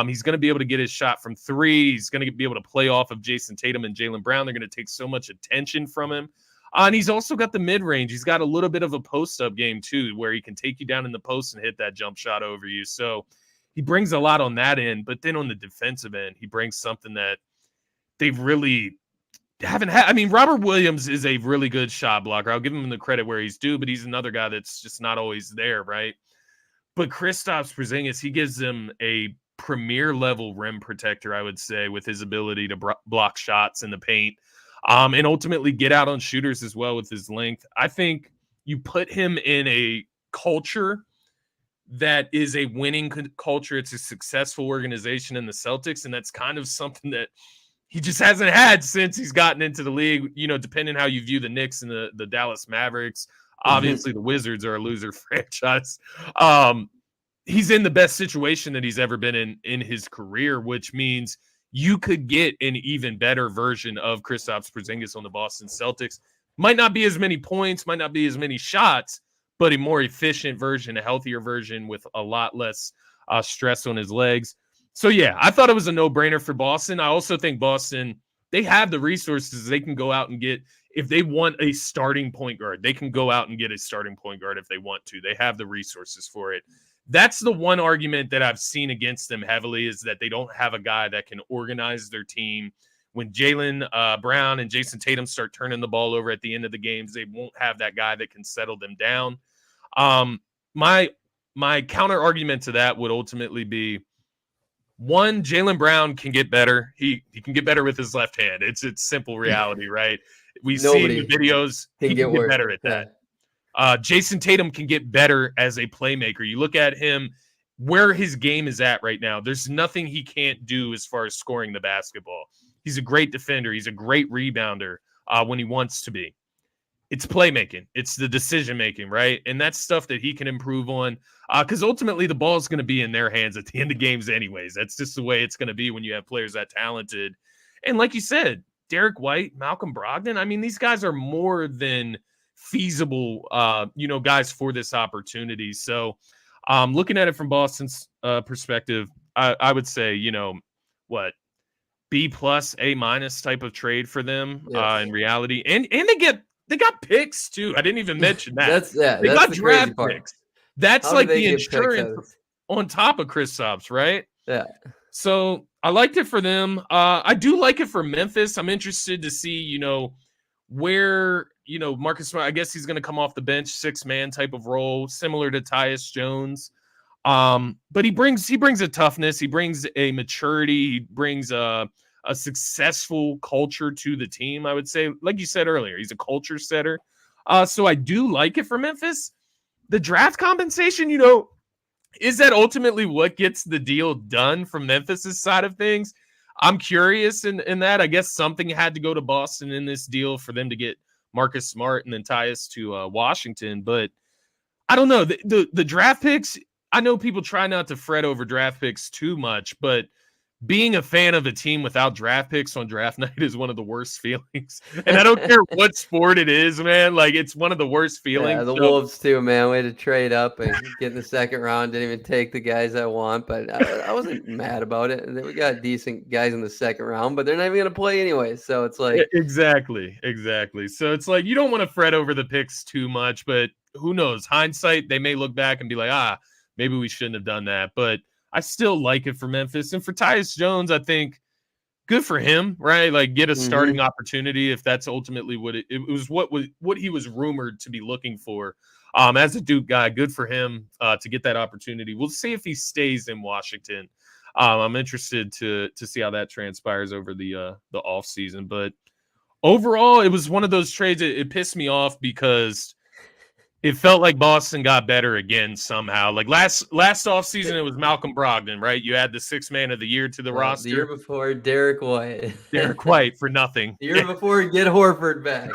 He's going to be able to get his shot from three. He's going to be able to play off of Jason Tatum and Jaylen Brown. They're going to take so much attention from him. And he's also got the mid-range. He's got a little bit of a post-up game, too, where he can take you down in the post and hit that jump shot over you. So he brings a lot on that end. But then on the defensive end, he brings something that they've really haven't had. I mean, Robert Williams is a really good shot blocker. I'll give him the credit where he's due, but he's another guy that's just not always there, right? But Kristaps Porzingis, he gives them a premier level rim protector, I would say, with his ability to block shots in the paint, and ultimately get out on shooters as well with his length. I think you put him in a culture that is a winning culture. It's a successful organization in the Celtics, and that's kind of something that he just hasn't had since he's gotten into the league. You know, depending how you view the Knicks and the Dallas Mavericks. Obviously, the Wizards are a loser franchise. He's in the best situation that he's ever been in his career, which means you could get an even better version of Kristaps Porzingis on the Boston Celtics. Might not be as many points, might not be as many shots, but a more efficient version, a healthier version with a lot less stress on his legs. So, yeah, I thought it was a no-brainer for Boston. I also think Boston, they have the resources. They can go out and get, if they want a starting point guard, they can go out and get a starting point guard if they want to. They have the resources for it. That's the one argument that I've seen against them heavily, is that they don't have a guy that can organize their team. When Jaylen Brown and Jason Tatum start turning the ball over at the end of the games, they won't have that guy that can settle them down. My counter argument to that would ultimately be, one, Jaylen Brown can get better. He can get better with his left hand. It's simple reality, right? We see in the videos he can get better at that. Jason Tatum can get better as a playmaker. You look at him, where his game is at right now. There's nothing he can't do as far as scoring the basketball. He's a great defender. He's a great rebounder when he wants to be. It's playmaking. It's the decision-making, right? And that's stuff that he can improve on, because ultimately the ball is going to be in their hands at the end of games anyways. That's just the way it's going to be when you have players that talented. And like you said, Derek White, Malcolm Brogdon, I mean, these guys are more than feasible, guys for this opportunity. So looking at it from Boston's perspective, I would say, B+, A- type of trade for them in reality. And they got picks too. I didn't even mention that. They got draft picks. That's like the insurance on top of Kristaps, right? Yeah. So I liked it for them. I do like it for Memphis. I'm interested to see, where, Marcus Smart, I guess he's going to come off the bench, 6-man type of role, similar to Tyus Jones. But he brings a toughness. He brings a maturity. He brings a successful culture to the team, I would say. Like you said earlier, he's a culture setter. So I do like it for Memphis. The draft compensation, is that ultimately what gets the deal done from Memphis' side of things? I'm curious in that. I guess something had to go to Boston in this deal for them to get Marcus Smart and then Tyus to Washington. But I don't know. The draft picks, I know people try not to fret over draft picks too much, but being a fan of a team without draft picks on draft night is one of the worst feelings. And I don't care what sport it is, man. Like, it's one of the worst feelings. Yeah, the Wolves too, man. We had to trade up and get in the second round. Didn't even take the guys I want, but I wasn't mad about it. We got decent guys in the second round, but they're not even going to play anyway. So it's like. Exactly. So it's like, you don't want to fret over the picks too much, but who knows? Hindsight, they may look back and be like, maybe we shouldn't have done that. But I still like it for Memphis. And for Tyus Jones, I think good for him, right? Like, get a starting opportunity if that's ultimately what it was what he was rumored to be looking for. As a Duke guy, good for him to get that opportunity. We'll see if he stays in Washington. I'm interested to see how that transpires over the offseason. But overall, it was one of those trades. It pissed me off because it felt like Boston got better again somehow. Like last offseason, it was Malcolm Brogdon, right? You add the 6th man of the year to the roster. The year before, Derek White. Derek White for nothing. The year before, get Horford back.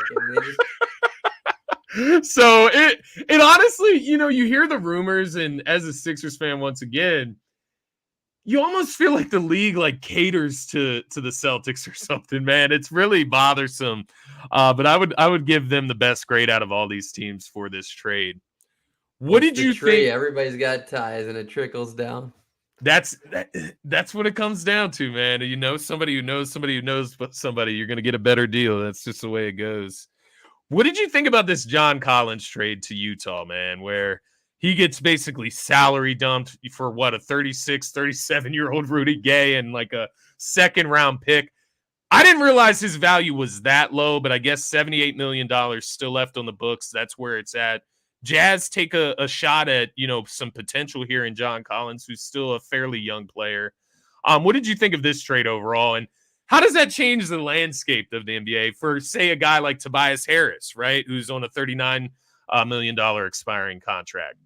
So it honestly, you hear the rumors, and as a Sixers fan, once again, you almost feel like the league like caters to the Celtics or something, man. It's really bothersome. But I would give them the best grade out of all these teams for this trade. What did you think? Everybody's got ties, and it trickles down. That's what it comes down to, man. Somebody who knows somebody who knows somebody, you're going to get a better deal. That's just the way it goes. What did you think about this John Collins trade to Utah, man, where he gets basically salary dumped for a 36, 37-year-old Rudy Gay and like a second-round pick? I didn't realize his value was that low, but I guess $78 million still left on the books. That's where it's at. Jazz take a shot at, some potential here in J.Collins, who's still a fairly young player. What did you think of this trade overall? And how does that change the landscape of the NBA for, say, a guy like Tobias Harris, right, who's on a $39 million expiring contract?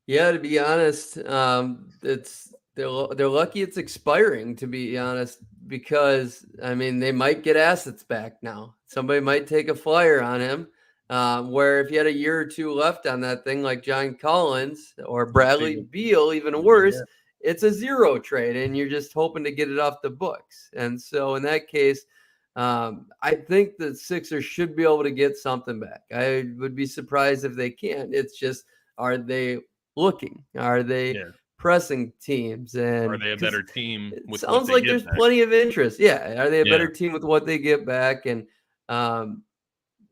Yeah, to be honest, they're lucky it's expiring, to be honest, because they might get assets back now. Somebody might take a flyer on him. Where if you had a year or two left on that thing, like J.Collins or Bradley Beal, even worse, it's a zero trade, and you're just hoping to get it off the books. And so in that case, I think the Sixers should be able to get something back. I would be surprised if they can't. It's just, are they looking? Are they pressing teams? And are they a better team? It sounds like there's plenty of interest. Yeah. Are they a better team with what they get back? And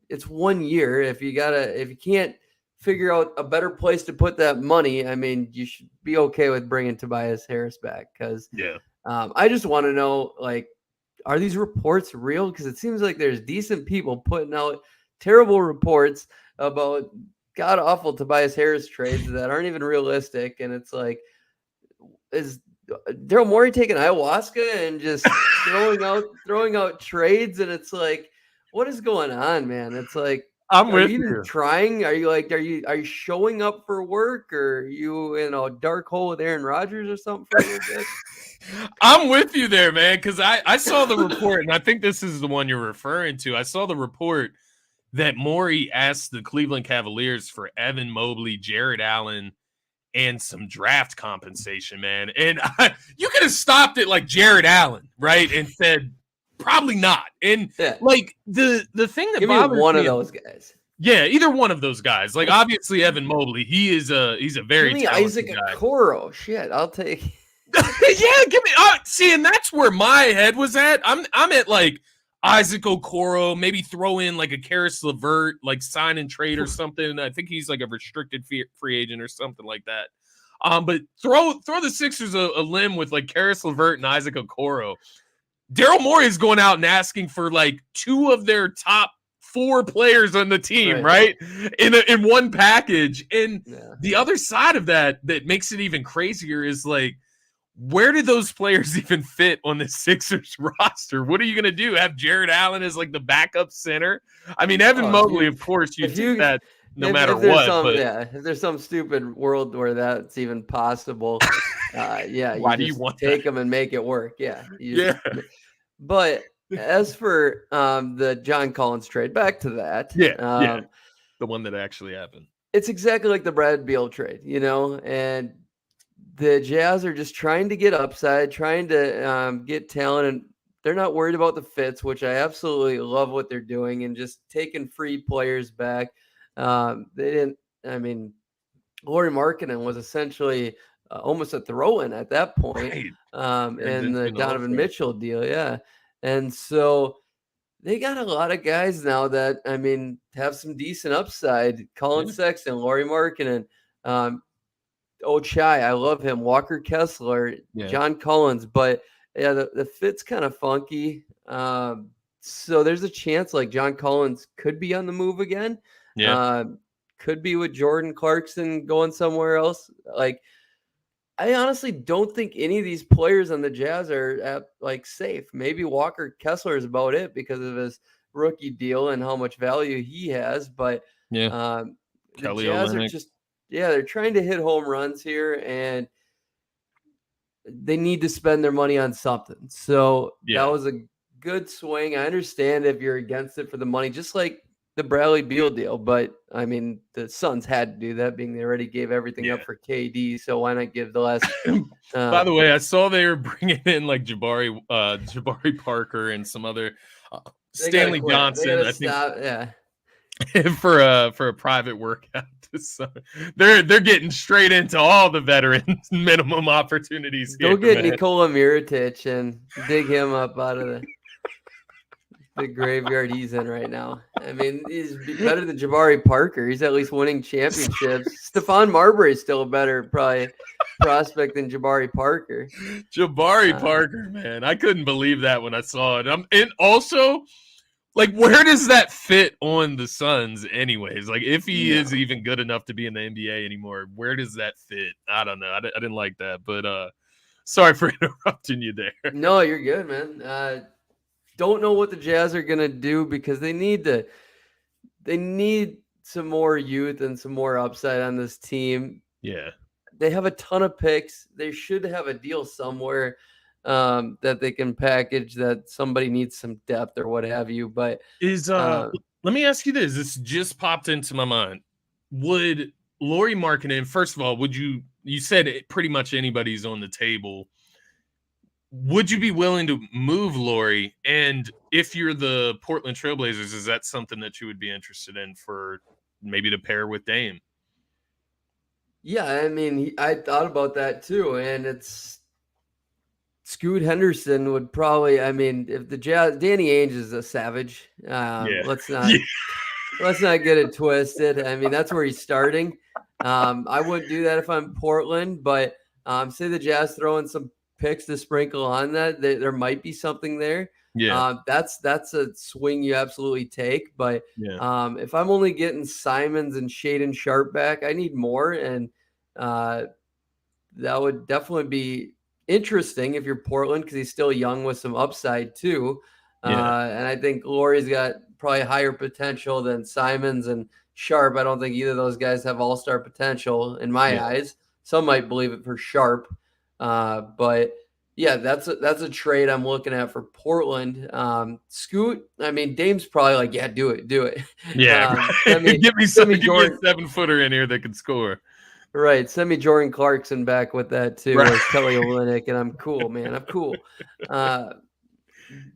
it's 1 year. If you can't figure out a better place to put that money, you should be okay with bringing Tobias Harris back. Because I just want to know, are these reports real? Because it seems like there's decent people putting out terrible reports about god-awful Tobias Harris trades that aren't even realistic. And it's like, is Daryl Morey taking ayahuasca and just throwing out trades? And it's like, what is going on, man? It's like, I'm with you. Are you trying? Are you showing up for work, or are you in a dark hole with Aaron Rodgers or something for a little bit? I'm with you there, man, because I saw the report, and I think this is the one you're referring to. I saw the report that Morey asked the Cleveland Cavaliers for Evan Mobley, Jared Allen, and some draft compensation, man. And you could have stopped it like Jared Allen, right, and said probably not. And like the thing that bothers me, one of those guys. Yeah, either one of those guys. Like obviously Evan Mobley, he's a very talented Isaac guy. Okoro. Shit, I'll take. Yeah, give me. See, and that's where my head was at. I'm at like Isaac Okoro, maybe throw in like a Karis LeVert, like sign and trade or something. I think he's like a restricted free agent or something like that. But throw the Sixers a limb with like Karis LeVert and Isaac Okoro. Daryl Morey is going out and asking for like 2 of their top 4 players on the team, right? In one package. And the other side of that makes it even crazier is like, where did those players even fit on the Sixers roster? What are you going to do? Have Jared Allen as like the backup center? Evan Mobley, of course, you take that no matter what. If there's some stupid world where that's even possible, why do you want take them and make it work? But as for the J.Collins trade, back to that. The one that actually happened. It's exactly like the Brad Beal trade, and the Jazz are just trying to get upside, trying to get talent, and they're not worried about the fits, which I absolutely love what they're doing, and just taking free players back. They didn't. Lauri Markkanen was essentially almost a throw-in at that point, in the Donovan Mitchell deal, and so they got a lot of guys now that have some decent upside. Colin Sexton, Lauri Markkanen. Ochai, I love him. Walker Kessler, J.Collins, but the fit's kind of funky. So there's a chance like J.Collins could be on the move again. Could be with Jordan Clarkson going somewhere else. Like, I honestly don't think any of these players on the Jazz are safe. Maybe Walker Kessler is about it because of his rookie deal and how much value he has. But the Jazz are just. They're trying to hit home runs here, and they need to spend their money on something. So that was a good swing. I understand if you're against it for the money, just like the Bradley Beal deal. But, the Suns had to do that, being they already gave everything up for KD. So why not give the last By the way, I saw they were bringing in like Jabari Parker and some other Stanley Johnson. I think for a private workout. So they're getting straight into all the veterans minimum opportunities. Go get Nikola Mirotic and dig him up out of the graveyard he's in right now. He's better than Jabari Parker. He's at least winning championships. Stephon Marbury is still a better probably prospect than Jabari Parker. Parker, man, I couldn't believe that when I saw it. And also, Like, where does that fit on the Suns, anyways? Like, if he No. is even good enough to be in the NBA anymore, where does that fit? I don't know. I didn't like that, but sorry for interrupting you there. No, you're good, man. Don't know what the Jazz are gonna do because they need some more youth and some more upside on this team. Yeah. They have a ton of picks. They should have a deal somewhere that they can package that somebody needs some depth or what have you. But Is uh, let me ask you this. This just popped into my mind. Would Lauri Markkanen, first of all, you said pretty much anybody's on the table. Would you be willing to move Lauri? And if you're the Portland Trailblazers, is that something that you would be interested in for maybe to pair with Dame? yeah, I mean, I thought about that too, and it's Scoot Henderson would probably. I mean, if the Jazz, Danny Ainge is a savage. Yeah. Let's Yeah. not get it twisted. I mean, that's where he's starting. I wouldn't do that if I'm Portland, but say the Jazz throw in some picks to sprinkle on that, there might be something there. Yeah. That's a swing you absolutely take. But Yeah. if I'm only getting Simons and Shaden Sharp back, I need more, and that would definitely be interesting if you're Portland because he's still young with some upside too. Yeah. And I think Lauri's got probably higher potential than Simons and Sharp. I don't think either of those guys have all-star potential in my Yeah. eyes. Some might believe it for Sharp. But yeah, that's a trade I'm looking at for Portland. Scoot, I mean, Dame's probably like, yeah, do it. Yeah. Send me give me Jordan. a 7-footer in here that can score. Right. Send me Jordan Clarkson back with that too, Right. or Kelly Olynyk, and I'm cool, man. I'm cool.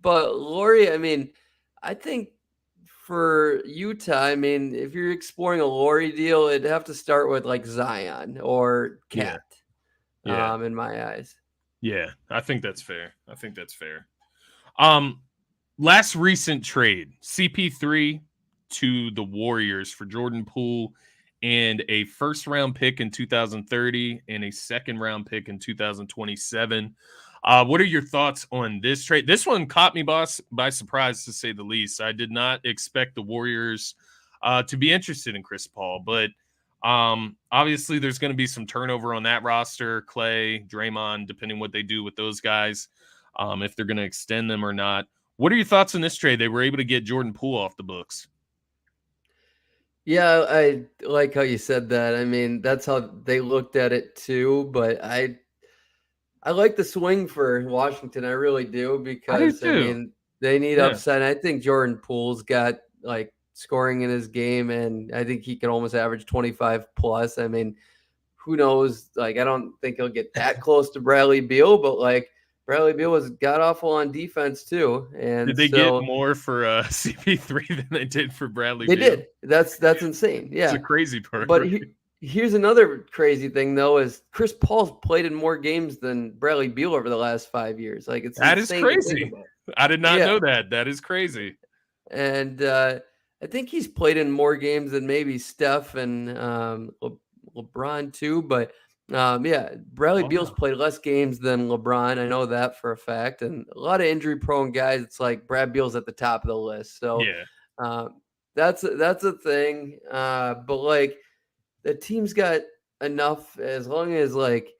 But Lauri, I mean, I think for Utah, I mean, if you're exploring a Lauri deal, it'd have to start with like Zion or Yeah. Cat, Yeah. in my eyes. Yeah. I think that's fair. Last recent trade, CP3 to the Warriors for Jordan Poole and a first round pick in 2030 and a second round pick in 2027. What are your thoughts on this trade? This one caught me by surprise, to say the least. I did not expect the Warriors to be interested in Chris Paul, but obviously there's going to be some turnover on that roster. Clay, Draymond, depending what they do with those guys, if they're going to extend them or not. What are your thoughts on this trade? They were able to get Jordan Poole off the books. Yeah, I like how you said that. I mean, that's how they looked at it too. But I like the swing for Washington. I really do I do because I too. mean they need Yeah. upside. I think Jordan Poole's got like scoring in his game, and I think he can almost average 25 plus. I mean, who knows? Like, I don't think he'll get that close to Bradley Beal, but like Bradley Beal was god awful on defense too, Did and they get so more for CP3 than they did for Bradley they Beal? did. That's insane. It's a Yeah, crazy part. but here's another crazy thing though: is Chris Paul's played in more games than Bradley Beal over the last 5 years. Like, it's That is insane to think crazy. about. I did not Yeah, know that. That is crazy. and I think he's played in more games than maybe Steph and LeBron too. But yeah, Bradley Beal's Wow. played less games than LeBron. I know that for a fact. And a lot of injury-prone guys. It's like Brad Beal's at the top of the list. So Yeah. um, that's a thing. But like the team's got enough as long as like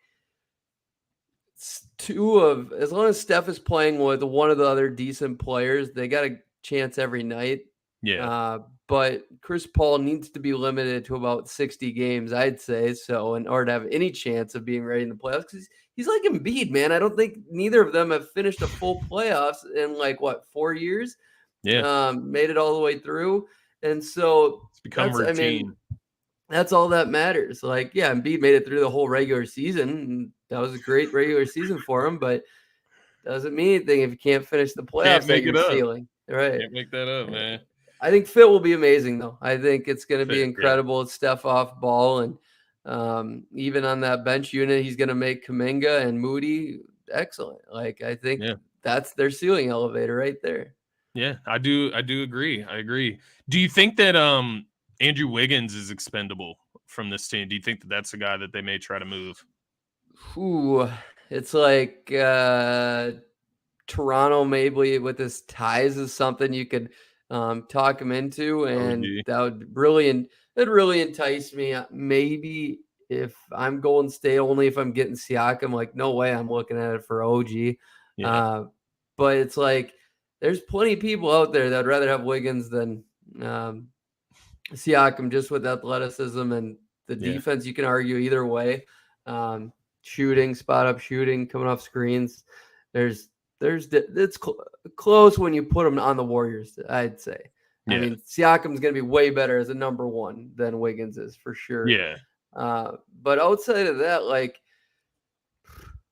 as long as Steph is playing with one of the other decent players, they got a chance every night. Yeah. But Chris Paul needs to be limited to about 60 games, I'd say, so in order to have any chance of being ready in the playoffs. Because he's like Embiid, man. I don't think neither of them have finished a full playoffs in like 4 years. Yeah. Made it all the way through, and so It's become routine. that's all that matters. Like, yeah, Embiid made it through the whole regular season. And that was a great regular season for him, but doesn't mean anything if you can't finish the Can't playoffs at make your it up. ceiling. Right. Can't make that up, man. I think Fit will be amazing, though. I think it's going to be Fit, yeah. incredible. It's Steph off ball. And even on that bench unit, he's going to make Kuminga and Moody excellent. Like, I think that's their ceiling elevator right there. Yeah, I do agree. I agree. Do you think that Andrew Wiggins is expendable from this team? Do you think that that's a guy that they may try to move? Ooh, it's like Toronto maybe with his ties is something you could talk him into, and OG. that would really entice me. Maybe if I'm Golden State, only if I'm getting Siakam, like no way I'm looking at it for OG. Yeah. But it's like there's plenty of people out there that'd rather have Wiggins than Siakam, just with athleticism and the Yeah. defense. You can argue either way. Shooting, spot up shooting, coming off screens. It's close when you put them on the Warriors, I'd say. Yeah. I mean, Siakam's going to be way better as a number one than Wiggins is for sure. Yeah. But outside of that, like,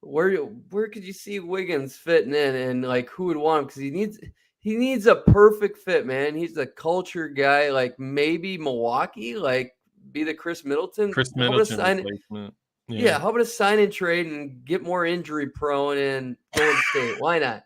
where could you see Wiggins fitting in, and like who would want him? Because he needs a perfect fit, man. He's a culture guy. Like maybe Milwaukee, like be the Chris Middleton. Chris How about a Middleton sign? replacement. Yeah, how about a sign and trade and get more injury prone in Golden State? Why not?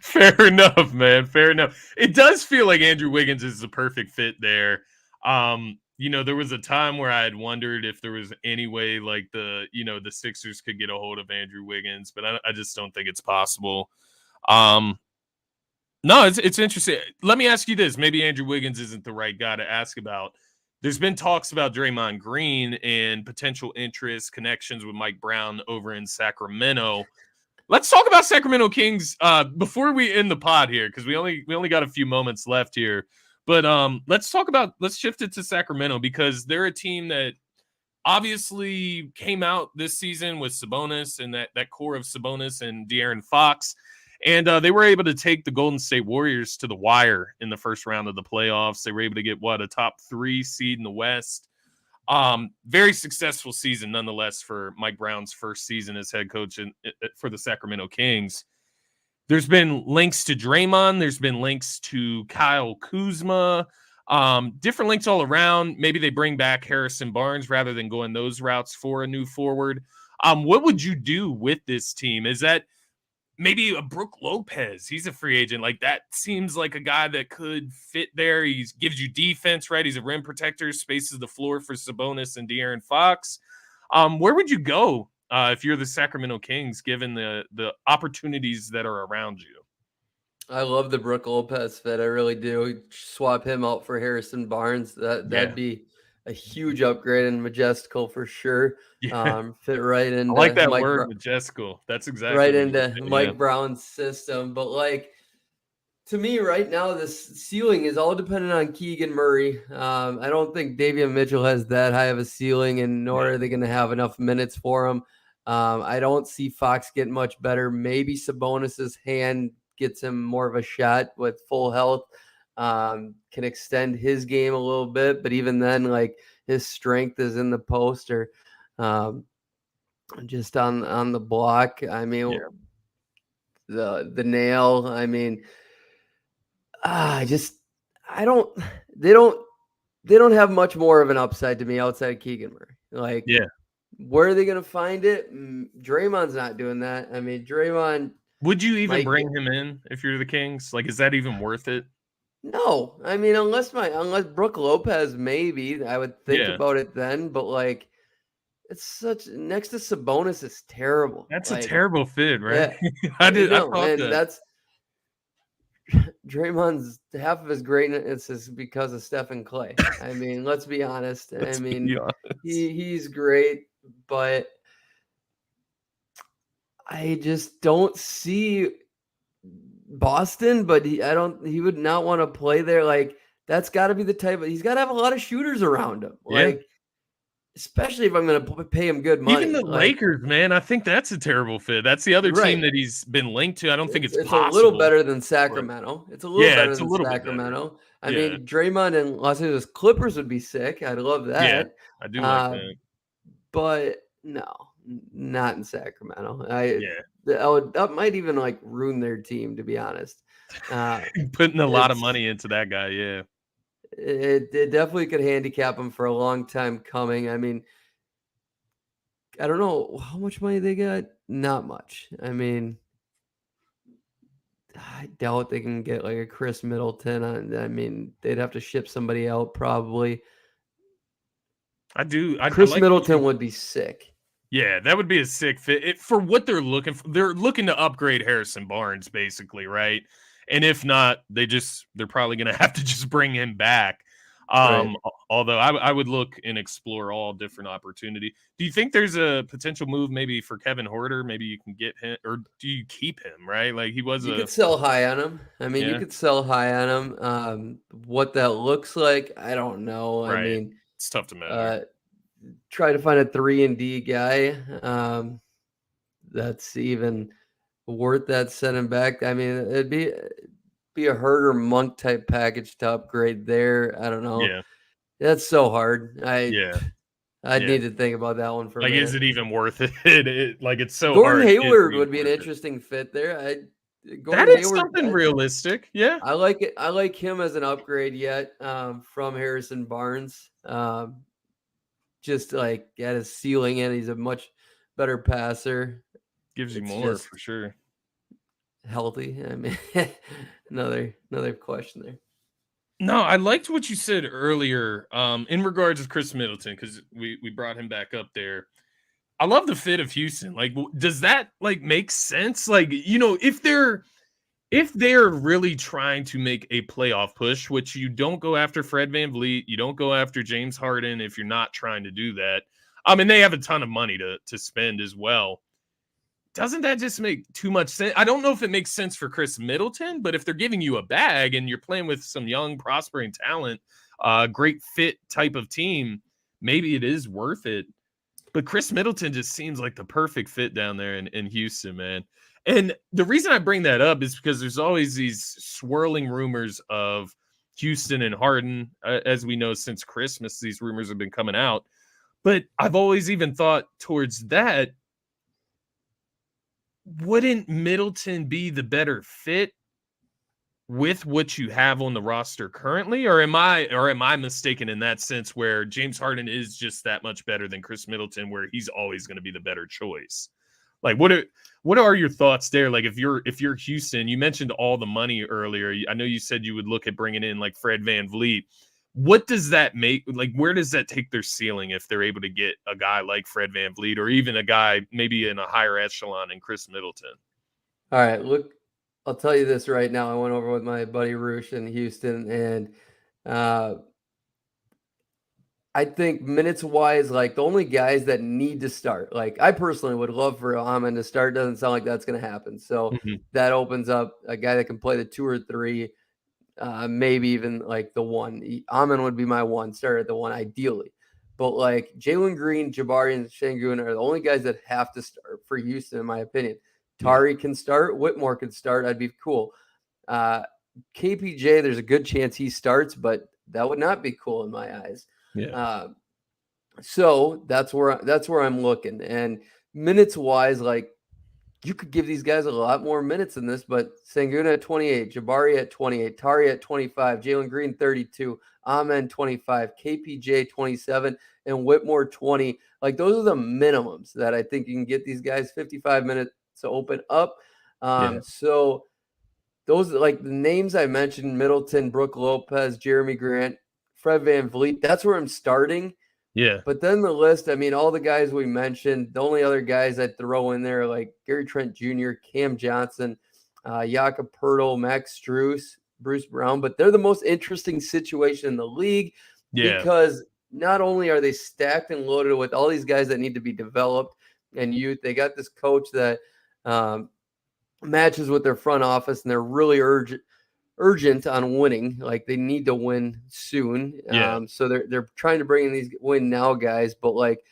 Fair enough, man. Fair enough. It does feel like Andrew Wiggins is the perfect fit there. There was a time where I had wondered if there was any way like the Sixers could get a hold of Andrew Wiggins, but I just don't think it's possible. No, it's interesting. Let me ask you this. Maybe Andrew Wiggins isn't the right guy to ask about. There's been talks about Draymond Green and potential interest, connections with Mike Brown over in Sacramento. Let's talk about Sacramento Kings before we end the pod here, because we only got a few moments left here. But let's shift it to Sacramento, because they're a team that obviously came out this season with Sabonis and that core of Sabonis and De'Aaron Fox. And they were able to take the Golden State Warriors to the wire in the first round of the playoffs. They were able to get a top 3 seed in the West. Very successful season nonetheless for Mike Brown's first season as head coach for the Sacramento Kings. There's been links to Draymond. There's been links to Kyle Kuzma. Different links all around. Maybe they bring back Harrison Barnes rather than going those routes for a new forward. What would you do with this team? Is that maybe a Brook Lopez? He's a free agent. Like, that seems like a guy that could fit there. He gives you defense, right? He's a rim protector, spaces the floor for Sabonis and De'Aaron Fox. Where would you go if you're the Sacramento Kings, given the opportunities that are around you? I love the Brook Lopez fit. I really do. Swap him out for Harrison Barnes. That'd be a huge upgrade and majestical for sure. Yeah. Fit right into I like that word, majestical. That's exactly right into Mike Brown's system. But like, to me right now, this ceiling is all dependent on Keegan Murray. I don't think Davion Mitchell has that high of a ceiling, and nor are they going to have enough minutes for him. I don't see Fox getting much better. Maybe Sabonis's hand gets him more of a shot with full health, can extend his game a little bit. But even then, like, his strength is in the post or just on the block. I mean, the nail. I mean, they don't have much more of an upside to me outside of Keegan Murray. Like, where are they going to find it? Draymond's not doing that. I mean, Draymond. Would you even bring him in if you're the Kings? Like, is that even worth it? No. I mean, unless Brook Lopez, maybe I would think about it then. But like, it's next to Sabonis is terrible. That's a terrible fit, right? Yeah, I thought that. That's Draymond's half of his greatness is because of Stephen Clay. I mean, let's be honest. He's great, but I just don't see Boston. But he would not want to play there. Like, that's got to be the type of, he's got to have a lot of shooters around him. Like, especially if I'm going to pay him good money. Even the Lakers, man, I think that's a terrible fit. That's the other team that he's been linked to. I don't think it's possible. A little better than Sacramento. It's a little better than Sacramento. I mean, Draymond and Los Angeles Clippers would be sick. I'd love that. Yeah, I do like that. But no, not in Sacramento. That might even like ruin their team, to be honest. Putting a lot of money into that guy, yeah. It definitely could handicap them for a long time coming. I mean, I don't know how much money they got. Not much. I mean, I doubt they can get like a Chris Middleton. I mean, they'd have to ship somebody out probably. Chris Middleton would be sick. Yeah, that would be a sick fit for what they're looking for. They're looking to upgrade Harrison Barnes, basically, right? And if not, they're probably going to have to just bring him back. Right. Although I would look and explore all different opportunity. Do you think there's a potential move maybe for Kevin Horter? Maybe you can get him, or do you keep him? Right, like he was You a could sell high on him. I mean, you yeah, could sell high on him. What that looks like, I don't know. I right. mean, It's tough to measure. uh, try to find a 3-and-D guy that's even worth that sending back. I mean, it'd be a Herder Monk type package to upgrade there. I don't know. Yeah, That's so hard. yeah, I'd yeah. need to think about that one for a Like, is minute. it even worth it? Like, it's so Gordon hard. Is it Hayward even would be an worth it? interesting fit there. That Gordon is Hayward, something realistic. Yeah. I like it. I like him as an upgrade yet from Harrison Barnes. Just like at his ceiling, and he's a much better passer. Gives you It's more just for sure. healthy. I mean, another question there. No, I liked what you said earlier in regards to Chris Middleton because we brought him back up there. I love the fit of Houston. Like, does that like make sense? Like, if they're really trying to make a playoff push, which you don't go after Fred VanVleet, you don't go after James Harden if you're not trying to do that. And they have a ton of money to spend as well. Doesn't that just make too much sense? I don't know if it makes sense for Chris Middleton, but if they're giving you a bag and you're playing with some young, prospering talent, great fit type of team, maybe it is worth it. But Chris Middleton just seems like the perfect fit down there in Houston, man. And the reason I bring that up is because there's always these swirling rumors of Houston and Harden. As we know, since Christmas, these rumors have been coming out. But I've always even thought towards that, wouldn't Middleton be the better fit with what you have on the roster currently, or am I mistaken in that sense where James Harden is just that much better than Chris Middleton, where he's always going to be the better choice? Like, what are your thoughts there? Like, if you're Houston, you mentioned all the money earlier. I know you said you would look at bringing in like Fred VanVleet. What does that make? Like, where does that take their ceiling if they're able to get a guy like Fred VanVleet, or even a guy maybe in a higher echelon in Chris Middleton? All right, look, I'll tell you this right now. I went over with my buddy Roosh in Houston, and uh, I think minutes wise, like the only guys that need to start, like I personally would love for Amen to start. Doesn't sound like that's going to happen. So Mhm. that opens up a guy that can play the 2 or 3, maybe even like the 1. Amen would be my 1, start at the 1 ideally. But like Jalen Green, Jabari, and Şengün are the only guys that have to start for Houston, in my opinion. Yeah, Tari can start, Whitmore can start. I'd be cool. KPJ, there's a good chance he starts, but that would not be cool in my eyes. yeah, Uh, so that's where I'm looking. And minutes wise, like you could give these guys a lot more minutes than this, but Şengün at 28, Jabari at 28, Tari at 25, Jalen Green 32, Amen 25, KPJ 27, and Whitmore 20. Like those are the minimums that I think you can get these guys 55 minutes to open up. yeah, So those like the names I mentioned: Middleton, Brooke Lopez, Jeremy Grant, Fred VanVleet. That's where I'm starting. yeah, But then the list, I mean, all the guys we mentioned, the only other guys I'd throw in there are like Gary Trent Jr., Cam Johnson, Jakob Poeltl, Max Strus, Bruce Brown. But they're the most interesting situation in the league yeah, because not only are they stacked and loaded with all these guys that need to be developed and youth, they got this coach that matches with their front office and they're really urgent on winning. Like they need to win soon. yeah, So they're trying to bring in these win now guys, but like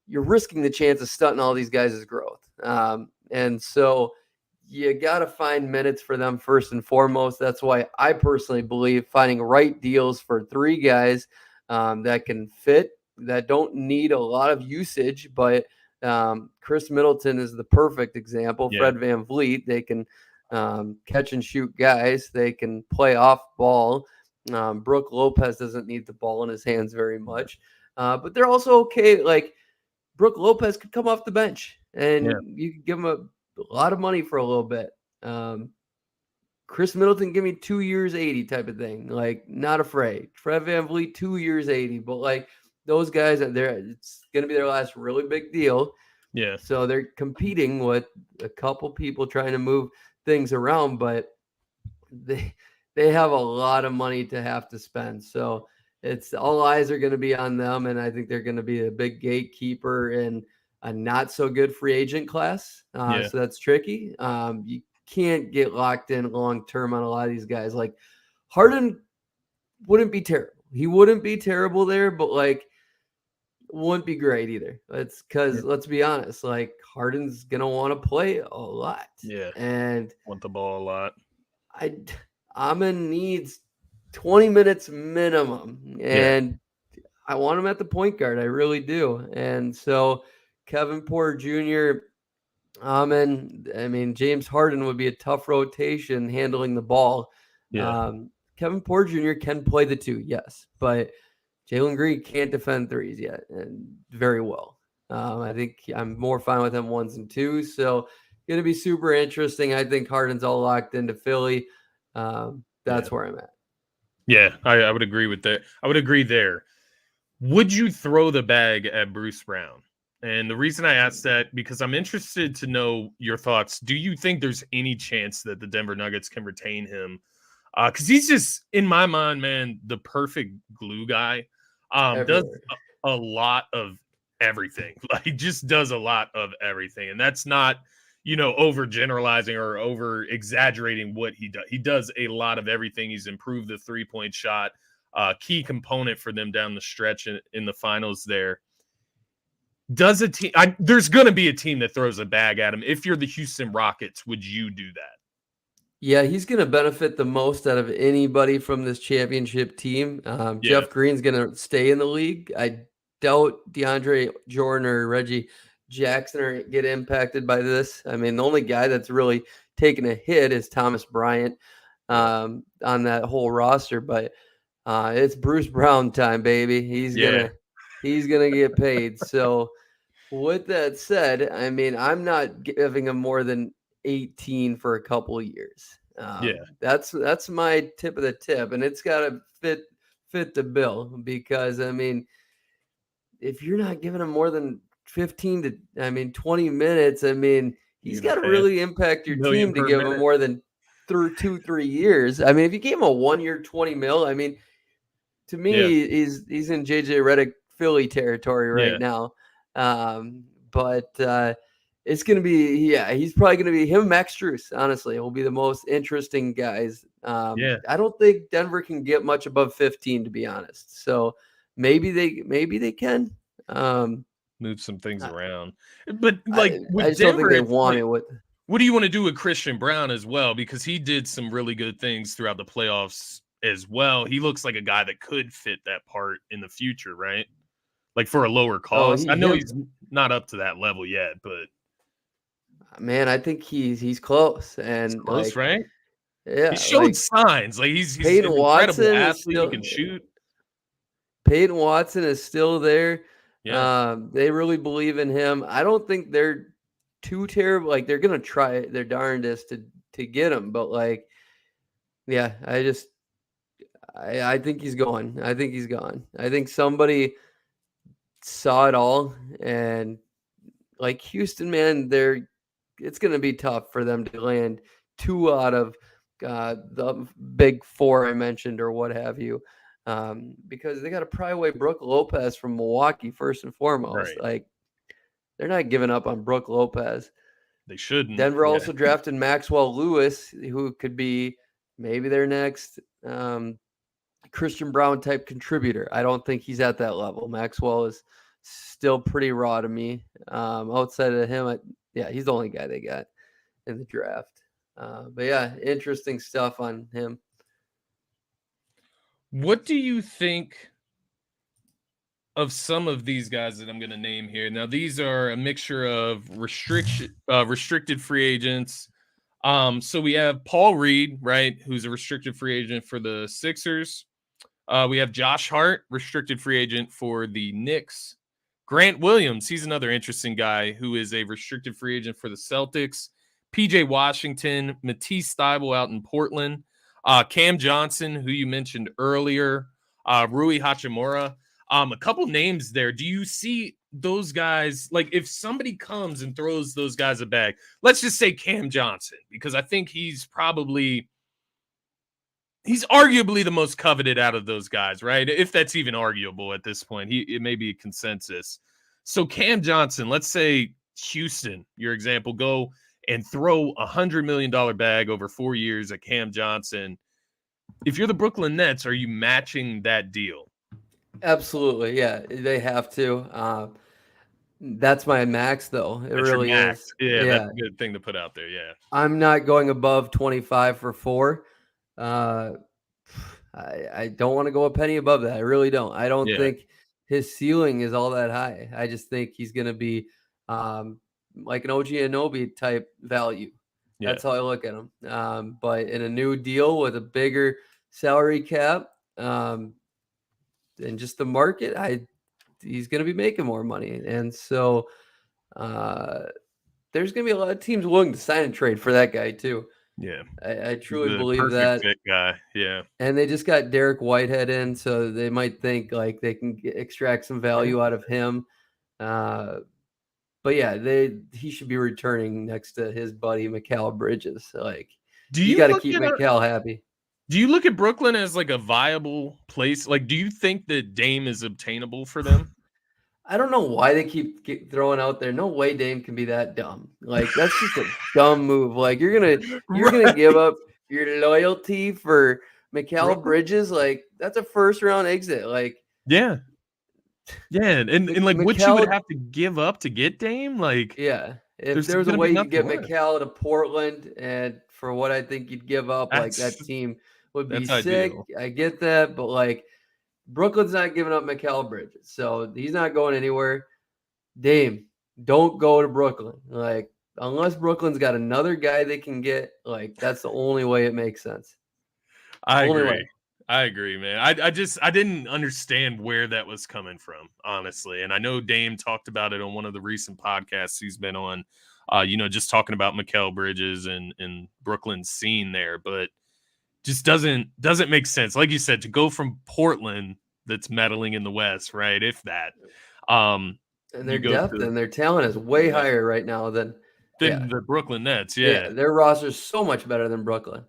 you're risking the chance of stunting all these guys' growth. And so you got to find minutes for them first and foremost. That's why I personally believe finding right deals for 3 guys that can fit, that don't need a lot of usage, but Chris Middleton is the perfect example. yeah, Fred VanVleet, they can catch and shoot guys. They can play off ball. Brooke Lopez doesn't need the ball in his hands very much, but they're also okay. Like Brooke Lopez could come off the bench, yeah, and you could give him a lot of money for a little bit. Chris Middleton, give me 2 years, 80 type of thing. Like, not afraid. Fred VanVleet, 2 years, 80. But like those guys, it's going to be their last really big deal. Yeah. So they're competing with a couple people trying to move things around, but they have a lot of money to have to spend. So it's all eyes are going to be on them, and I think they're going to be a big gatekeeper in a not so good free agent class. Yeah. So that's tricky. You can't get locked in long term on a lot of these guys. Like Harden wouldn't be terrible. He wouldn't be terrible there, but like wouldn't be great either. It's because let's be honest, like Harden's gonna want to play a lot. Yeah. And Want the ball a lot. Amon needs 20 minutes minimum. And I want him at the point guard. I really do. And so Kevin Porter Jr., James Harden would be a tough rotation handling the ball. Yeah. Kevin Porter Jr. can play the two, yes, but Jalen Green can't defend threes yet, and very well. I think I'm more fine with him ones and twos. So going to be super interesting. I think Harden's all locked into Philly. That's where I'm at. Yeah, I would agree with that. I would agree there. Would you throw the bag at Bruce Brown? And the reason I asked that, because I'm interested to know your thoughts. Do you think there's any chance that the Denver Nuggets can retain him? Because he's just, in my mind, man, the perfect glue guy. Does a lot of everything. Like, just does a lot of everything. And that's not, overgeneralizing or over exaggerating what he does. He does a lot of everything. He's improved the 3-point shot. Key component for them down the stretch in the finals there. Does a team, there's going to be a team that throws a bag at him. If you're the Houston Rockets, would you do that? Yeah, he's going to benefit the most out of anybody from this championship team. Jeff Green's going to stay in the league. I doubt DeAndre Jordan or Reggie Jackson are get impacted by this. I mean, the only guy that's really taken a hit is Thomas Bryant on that whole roster. But it's Bruce Brown time, baby. He's gonna get paid. So with that said, I mean, I'm not giving him more than 18 for a couple of years. That's my tip of the tip, and it's got to fit the bill, because I mean, if you're not giving him more than 15 to 20 minutes, I mean, he's got to really impact your team to give him more than 2-3 years. I mean, if you gave him a 1 year, 20 mil, I mean, to me, he's in JJ Redick Philly territory right now. But it's going to be, he's probably going to be him, Max Strus, honestly, will be the most interesting guys. I don't think Denver can get much above 15, to be honest. So maybe they can move some things around. But like with I just Denver, don't think they want it with. What do you want to do with Christian Brown as well? Because he did some really good things throughout the playoffs as well. He looks like a guy that could fit that part in the future, right? Like for a lower cost. I know he's not up to that level yet, but man, I think he's close. And he's close, right? Yeah, he showed signs. Like he's Peyton an Watson incredible athlete. He can shoot. Peyton Watson is still there. Yeah. They really believe in him. I don't think they're too terrible. Like they're gonna try their darndest to get him, but like, yeah, I think he's gone. I think he's gone. I think somebody saw it all, and like Houston, man, it's gonna be tough for them to land 2 out of the big 4 I mentioned or what have you. Because they got to pry away Brook Lopez from Milwaukee first and foremost. Right. Like they're not giving up on Brook Lopez. They shouldn't. Denver also drafted Maxwell Lewis, who could be maybe their next Christian Brown type contributor. I don't think he's at that level. Maxwell is still pretty raw to me. Outside of him, he's the only guy they got in the draft. But yeah, interesting stuff on him. What do you think of some of these guys that I'm going to name here? Now, these are a mixture of restricted free agents. So we have Paul Reed, right, who's a restricted free agent for the Sixers. We have Josh Hart, restricted free agent for the Knicks. Grant Williams, he's another interesting guy who is a restricted free agent for the Celtics. PJ Washington, Matisse Thybulle out in Portland. Cam Johnson, who you mentioned earlier, Rui Hachimura, a couple names there. Do you see those guys, like if somebody comes and throws those guys a bag, let's just say Cam Johnson, because I think he's arguably the most coveted out of those guys, right? If that's even arguable at this point, it may be a consensus. So Cam Johnson, let's say Houston, your example, go and throw $100 million bag over 4 years at Cam Johnson. If you're the Brooklyn Nets, are you matching that deal? Absolutely, yeah, they have to. That's my max, though. It That's your really max. is. Yeah, that's Yeah, a good thing to put out there. Yeah. I'm not going above 25 for 4. Uh, I don't want to go a penny above that. I really don't. I don't Yeah. think his ceiling is all that high. I just think he's going to be like an OG Anunoby type value. Yeah. That's how I look at him. But in a new deal with a bigger salary cap and just the market, he's going to be making more money. And so there's going to be a lot of teams willing to sign and trade for that guy too. Yeah. I truly The believe perfect that. fit guy. Yeah. And they just got Derek Whitehead in, so they might think like they can extract some value out of him. But yeah, he should be returning next to his buddy Mikal Bridges. Like, you got to keep Mikal happy. Do you look at Brooklyn as like a viable place? Like, do you think that Dame is obtainable for them? I don't know why they keep throwing out there. No way Dame can be that dumb. Like, that's just a dumb move. Like, you're gonna give up your loyalty for Mikal Bridges. Like, that's a first round exit. Like, yeah, and like what you would have to give up to get Dame, like, yeah. If there was a way you could get Mikal to Portland, and for what I think you'd give up, like that team would be sick. Ideal. I get that, but like Brooklyn's not giving up Mikal Bridges, so he's not going anywhere. Dame, don't go to Brooklyn. Like, unless Brooklyn's got another guy they can get, like, that's the only way it makes sense. I agree, man. I didn't understand where that was coming from, honestly. And I know Dame talked about it on one of the recent podcasts he's been on, just talking about Mikal Bridges and Brooklyn's scene there, but just doesn't make sense. Like you said, to go from Portland, that's meddling in the West, right? If that, and their depth and their talent is way higher right now than the Brooklyn Nets. Yeah, their roster is so much better than Brooklyn.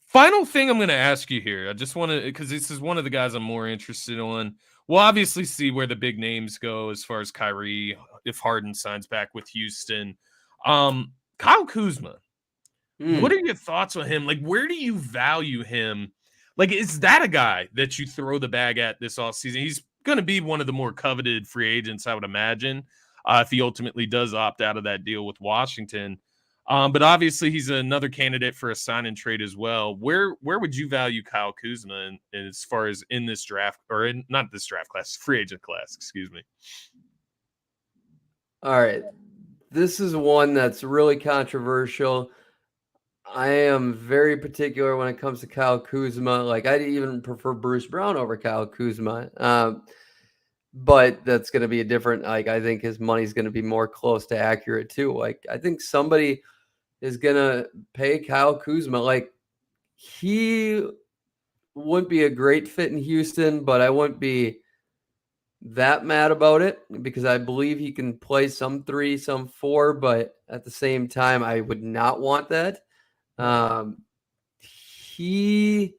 Final thing I'm going to ask you here. I just want to, because this is one of the guys I'm more interested on. We'll obviously see where the big names go as far as Kyrie, if Harden signs back with Houston. Kyle Kuzma. What are your thoughts on him? Like, where do you value him? Like, is that a guy that you throw the bag at this offseason? He's going to be one of the more coveted free agents, I would imagine, if he ultimately does opt out of that deal with Washington. But obviously, he's another candidate for a sign and trade as well. Where would you value Kyle Kuzma in as far as in this draft, or not this draft class, free agent class, excuse me? All right. This is one that's really controversial. I am very particular when it comes to Kyle Kuzma. Like, I'd even prefer Bruce Brown over Kyle Kuzma. But that's going to be a different, like, I think his money's going to be more close to accurate too. Like, I think somebody is going to pay Kyle Kuzma. Like, he wouldn't be a great fit in Houston, but I wouldn't be that mad about it because I believe he can play some 3, some 4, but at the same time, I would not want that. He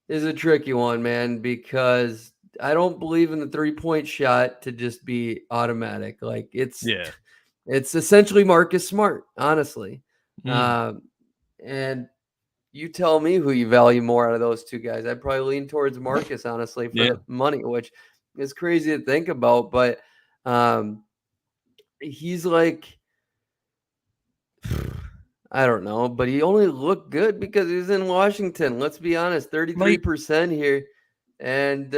is a tricky one, man, because I don't believe in the 3-point shot to just be automatic. Like, it's essentially Marcus Smart, honestly. And you tell me who you value more out of those two guys. I'd probably lean towards Marcus, honestly, for the money, which is crazy to think about. But he's like, I don't know, but he only looked good because he was in Washington. Let's be honest, 33% here. And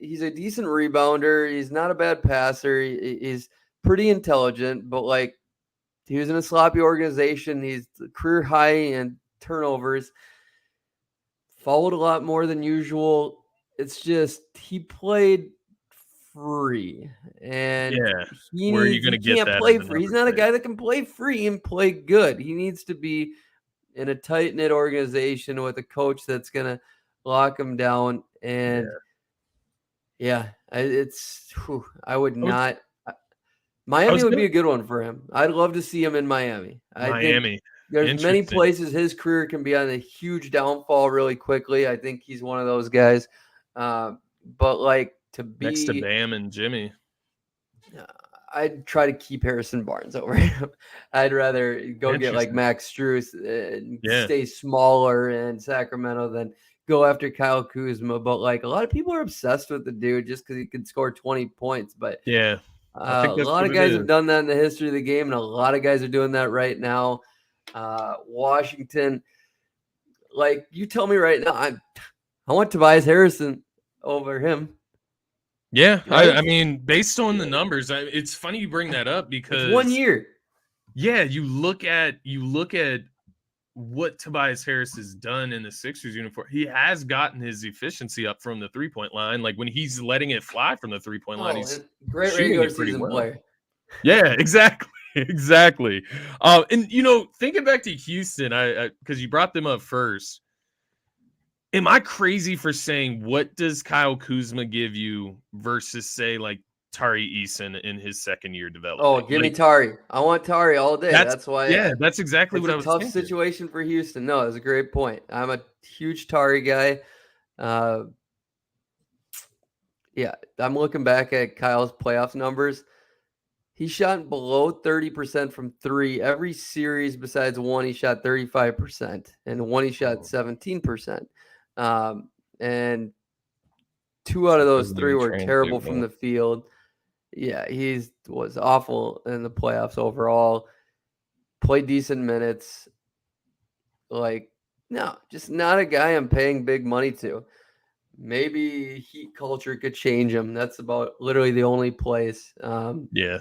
he's a decent rebounder. He's not a bad passer. He's pretty intelligent, but like, he was in a sloppy organization. He's career high in turnovers, fouled a lot more than usual. It's just, he played free, and where are you going to get that? Play free. He's not a guy that can play free and play good. He needs to be in a tight knit organization with a coach that's going to lock him down. And Yeah, I would I would, not. I Miami was would gonna be a good one for him. I'd love to see him in Miami. I think Miami. there's many Interesting. places his career can be on a huge downfall really quickly. I think he's one of those guys. But like to Next to be, Bam and Jimmy. uh, I'd try to keep Harrison Barnes over him. I'd rather go get like Interesting. Max Strus and Yeah. stay smaller in Sacramento than go after Kyle Kuzma. But like a lot of people are obsessed with the dude just because he can score 20 points. But Yeah. I think a that's lot what of it guys is. have done that in the history of the game, and a lot of guys are doing that right now. Washington, like you tell me right now, I want Tobias Harrison over him, Yeah. right? I mean, based on the numbers, it's funny you bring that up It's 1 because year. yeah, you look at what Tobias Harris has done in the Sixers uniform. He has gotten his efficiency up from the 3-point line. Like when he's letting it fly from the 3-point line, Oh, he's and great shooting regular it pretty season well. player. Yeah, exactly. Exactly. And thinking back to Houston, I because you brought them up first. Am I crazy for saying what does Kyle Kuzma give you versus say like Tari Eason in his second year Oh, developing? give me Like Tari. I want Tari all day. that's That's why yeah, that's exactly it's what a I was tough thinking. situation for Houston. No, it's a great point. I'm a huge Tari guy. Uh, yeah, I'm looking back at Kyle's playoffs numbers. He shot below 30% from three. Every series besides one, he shot 35%, and one he shot 17%. And two out of those Doesn't three even were translate terrible from well. the field. Yeah, he was awful in the playoffs overall. Played decent minutes. Like, no, just not a guy I'm paying big money to. Maybe Heat culture could change him. That's about literally the only place. Yeah,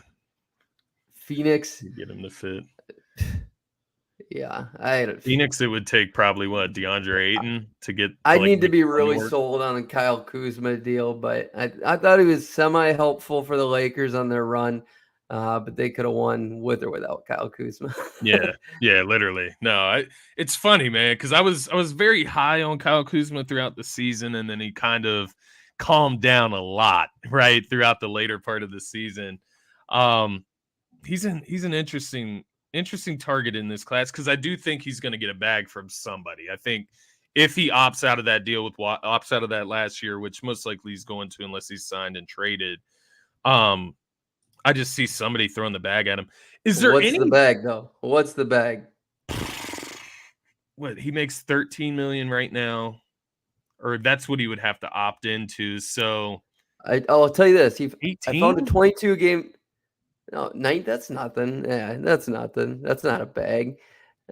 Phoenix, you get him to fit. yeah, I Phoenix, it would take probably what DeAndre Ayton to get to I like need to make be the run really work. sold on the Kyle Kuzma deal, but I thought he was semi-helpful for the Lakers on their run, but they could have won with or without Kyle Kuzma. Yeah, yeah, literally. No, it's funny, man, because I was very high on Kyle Kuzma throughout the season, and then he kind of calmed down a lot, right, throughout the later part of the season. Um, he's an interesting target in this class because I do think he's going to get a bag from somebody. I think if he opts out of that deal opts out of that last year, which most likely he's going to unless he's signed and traded. Um, I just see somebody throwing the bag at him. Is there What's the any bag, though? What's the bag? what he makes 13 million right now, or that's what he would have to opt into. So I'll tell you this: I found a 18? 22 game. No, night. That's nothing. Yeah, that's nothing. That's not a bag.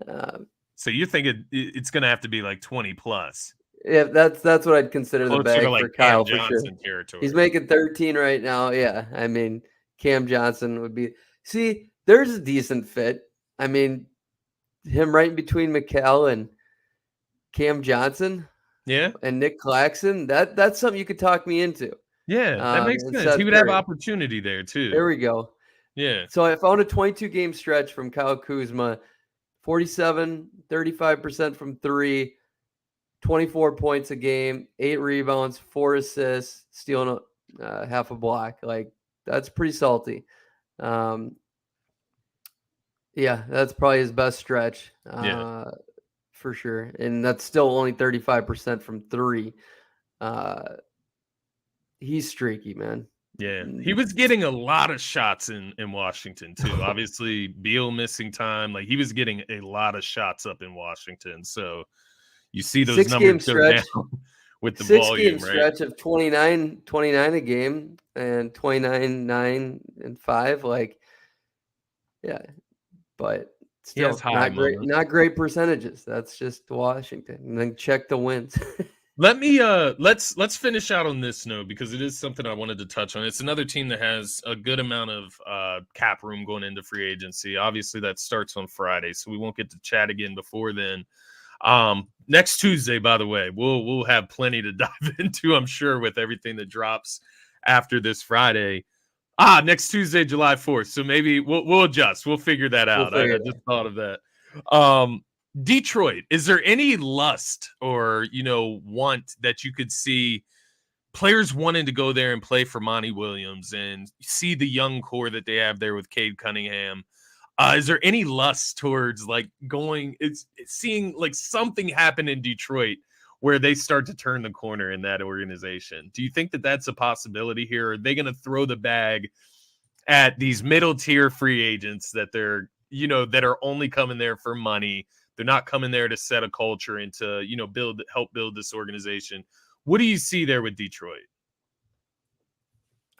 Uh, So you think it's going to have to be like 20 plus, yeah, that's what I'd consider the closer to bag like for Cam Kyle for sure. Johnson He's territory. making 13 right now. Yeah, I mean, Cam Johnson would be. See, there's a decent fit. I mean, him right in between McHale and Cam Johnson Yeah. and Nick Claxton. That's something you could talk me into. Yeah, that makes And sense. He Seth would have Curry. opportunity there There too. we go. Yeah. So I found a 22 game stretch from Kyle Kuzma, 47, 35% from three, 24 points a game, 8 rebounds, 4 assists, stealing half a block. Like, that's pretty salty. Um, yeah, that's probably his best stretch Yeah. for sure. And that's still only 35% from three. He's streaky, man. Yeah. He was getting a lot of shots in Washington too. Obviously, Beal missing time. Like he was getting a lot of shots up in Washington. So you see those Six numbers game go stretch. down with the 6 game volume, right? stretch of 29 a game and 29, 9, and 5. Like, yeah, but He has still high not great, moments. not great percentages. That's just Washington. And then check the wins. Let me let's finish out on this note because it is something I wanted to touch on. It's another team that has a good amount of cap room going into free agency. Obviously that starts on Friday, so we won't get to chat again before then. Next Tuesday, by the way, we'll have plenty to dive into, I'm sure, with everything that drops after this Friday. Next Tuesday, July 4th. So maybe we'll adjust. We'll figure that We'll out. figure I it just out. thought of that. Detroit, is there any lust or want that you could see players wanting to go there and play for Monty Williams and see the young core that they have there with Cade Cunningham. Is there any lust towards like it's seeing like something happen in Detroit where they start to turn the corner in that organization? Do you think that that's a possibility here? Are they going to throw the bag at these middle tier free agents that they're, that are only coming there for money? They're not coming there to set a culture and to, help build this organization. What do you see there with Detroit?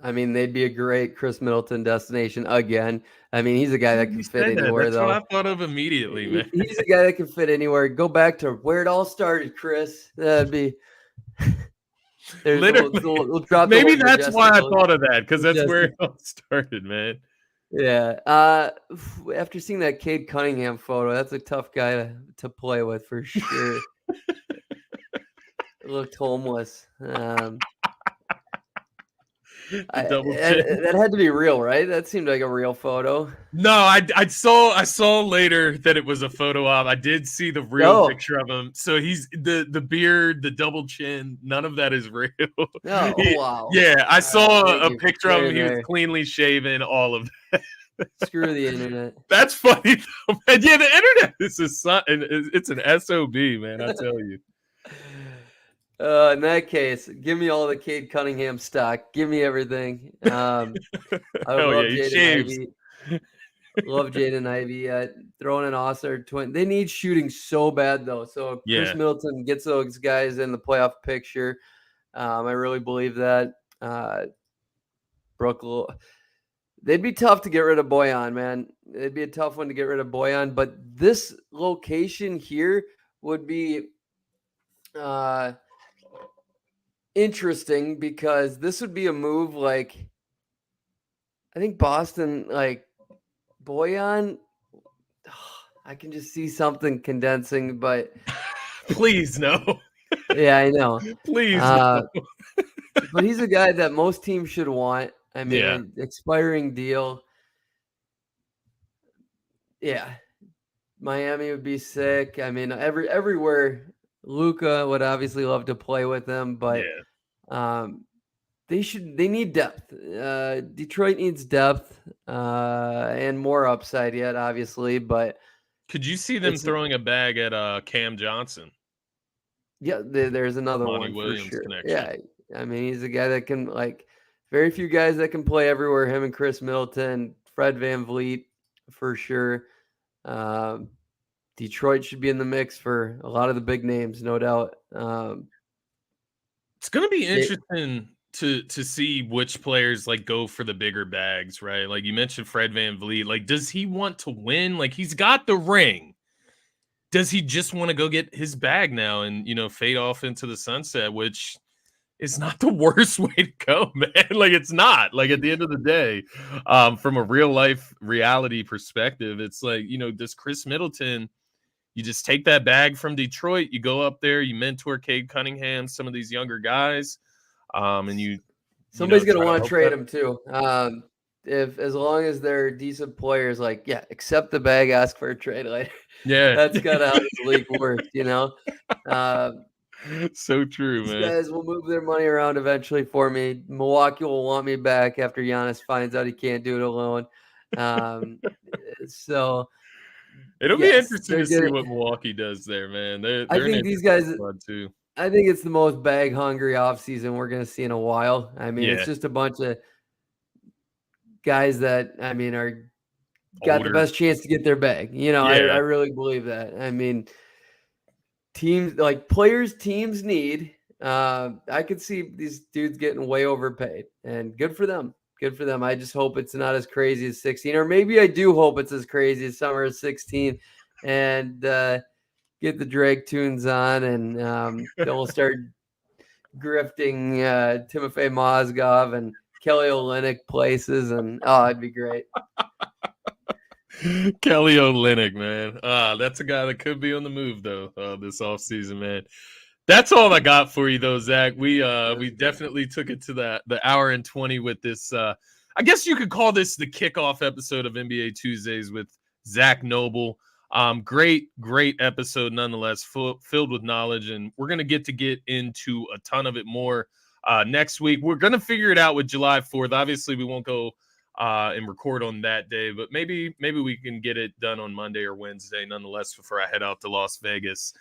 I mean, they'd be a great Chris Middleton destination again. I mean, he's a guy that can fit anywhere, That's though. what I thought of immediately, man. He's a guy that can fit anywhere. Go back to where it all started, Chris. That'd be. Literally. Maybe that's why I thought of that, because that's where it all started, man. Yeah. After seeing that Cade Cunningham photo, that's a tough guy to play with for sure. Looked homeless. That had to be real, right? That seemed like a real photo. No, I saw later that it was a photo op. I did see the real picture of him. So he's the beard, the double chin, none of that is real. Oh, wow. Yeah, I saw a picture of him. He was cleanly shaven, all of that. Screw the internet. That's funny though, man. Yeah, the internet is it's an SOB, man, I tell you. In that case, give me all the Cade Cunningham stock. Give me everything. I love Jaden Ivey. Love Jaden Ivey. Throwing an All-Star twin. They need shooting so bad, though. So Chris Middleton gets those guys in the playoff picture. I really believe that. Brooklyn. They'd be tough to get rid of Bojan, man. It'd be a tough one to get rid of Bojan. But this location here would be interesting, because this would be a move like, I think Boston, like Bojan, I can just see something condensing, but please no. Yeah, I know. Please no. But he's a guy that most teams should want. I mean, an expiring deal. Yeah. Miami would be sick. I mean, everywhere. Luka would obviously love to play with him, but they need depth. Detroit needs depth and more upside yet, obviously. But could you see them throwing a bag at Cam Johnson? Yeah, there's another Monty one Williams for sure. connection. Yeah, I mean, he's a guy that can, like, very few guys that can play everywhere. Him and Chris Middleton, Fred VanVleet, for sure. Detroit should be in the mix for a lot of the big names, no doubt. It's going to be interesting to see which players like go for the bigger bags, right? Like you mentioned Fred VanVleet. Like, does he want to win? Like, he's got the ring. Does he just want to go get his bag now and, fade off into the sunset, which is not the worst way to go, man. Like, it's not. Like, at the end of the day, from a real life reality perspective, it's like, does Chris Middleton, you just take that bag from Detroit, you go up there, you mentor Cade Cunningham, some of these younger guys, and somebody's going to want to trade him too. If as long as they're decent players, like, accept the bag, ask for a trade later. Yeah, that's kind of how this league works, So true, man. These guys will move their money around eventually for me. Milwaukee will want me back after Giannis finds out he can't do it alone. So it'll be interesting to see what Milwaukee does there, man. I think these guys too. I think it's the most bag hungry offseason we're going to see in a while. I mean, it's just a bunch of guys that, I mean, are got the best chance to get their bag. I really believe that. I mean, teams need. I could see these dudes getting way overpaid, and good for them. Good for them. I just hope it's not as crazy as 16, or maybe I do hope it's as crazy as summer of 16, and get the drag tunes on, and then we'll start grifting Timofey Mozgov and Kelly Olynyk places, and it'd be great. Kelly Olynyk, man. That's a guy that could be on the move though this offseason, man. That's all I got for you though, Zach. We definitely took it to the hour and 20 with this. I guess you could call this the kickoff episode of NBA Tuesdays with Zach Noble. Great episode nonetheless, filled with knowledge, and we're gonna get into a ton of it more next week. We're going to figure it out with July 4th. Obviously, we won't go and record on that day, but maybe we can get it done on Monday or Wednesday, nonetheless, before I head out to Las Vegas.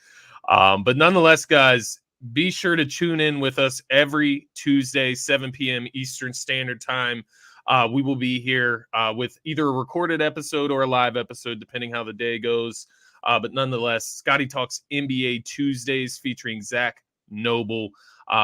But nonetheless, guys, be sure to tune in with us every Tuesday, 7 p.m. Eastern Standard Time. We will be here with either a recorded episode or a live episode, depending how the day goes. But nonetheless, Scotty Talks NBA Tuesdays featuring Zach Noble.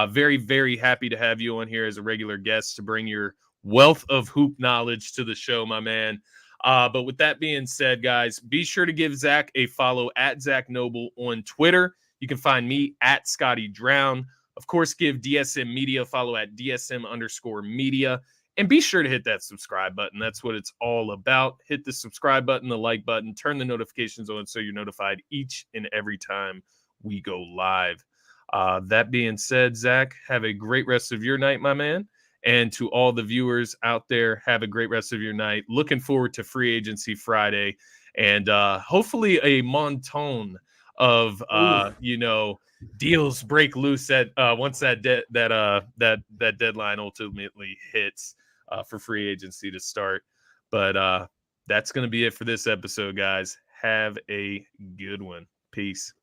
Very, very happy to have you on here as a regular guest to bring your wealth of hoop knowledge to the show, my man. But with that being said, guys, be sure to give Zach a follow at Zach Noble on Twitter. You can find me at Scotty Drown. Of course, give DSM Media a follow at DSM_media. And be sure to hit that subscribe button. That's what it's all about. Hit the subscribe button, the like button, turn the notifications on so you're notified each and every time we go live. That being said, Zach, have a great rest of your night, my man. And to all the viewers out there, have a great rest of your night. Looking forward to Free Agency Friday and hopefully a monotone of deals break loose at once that deadline ultimately hits for free agency to start. But that's going to be it for this episode, guys. Have a good one. Peace.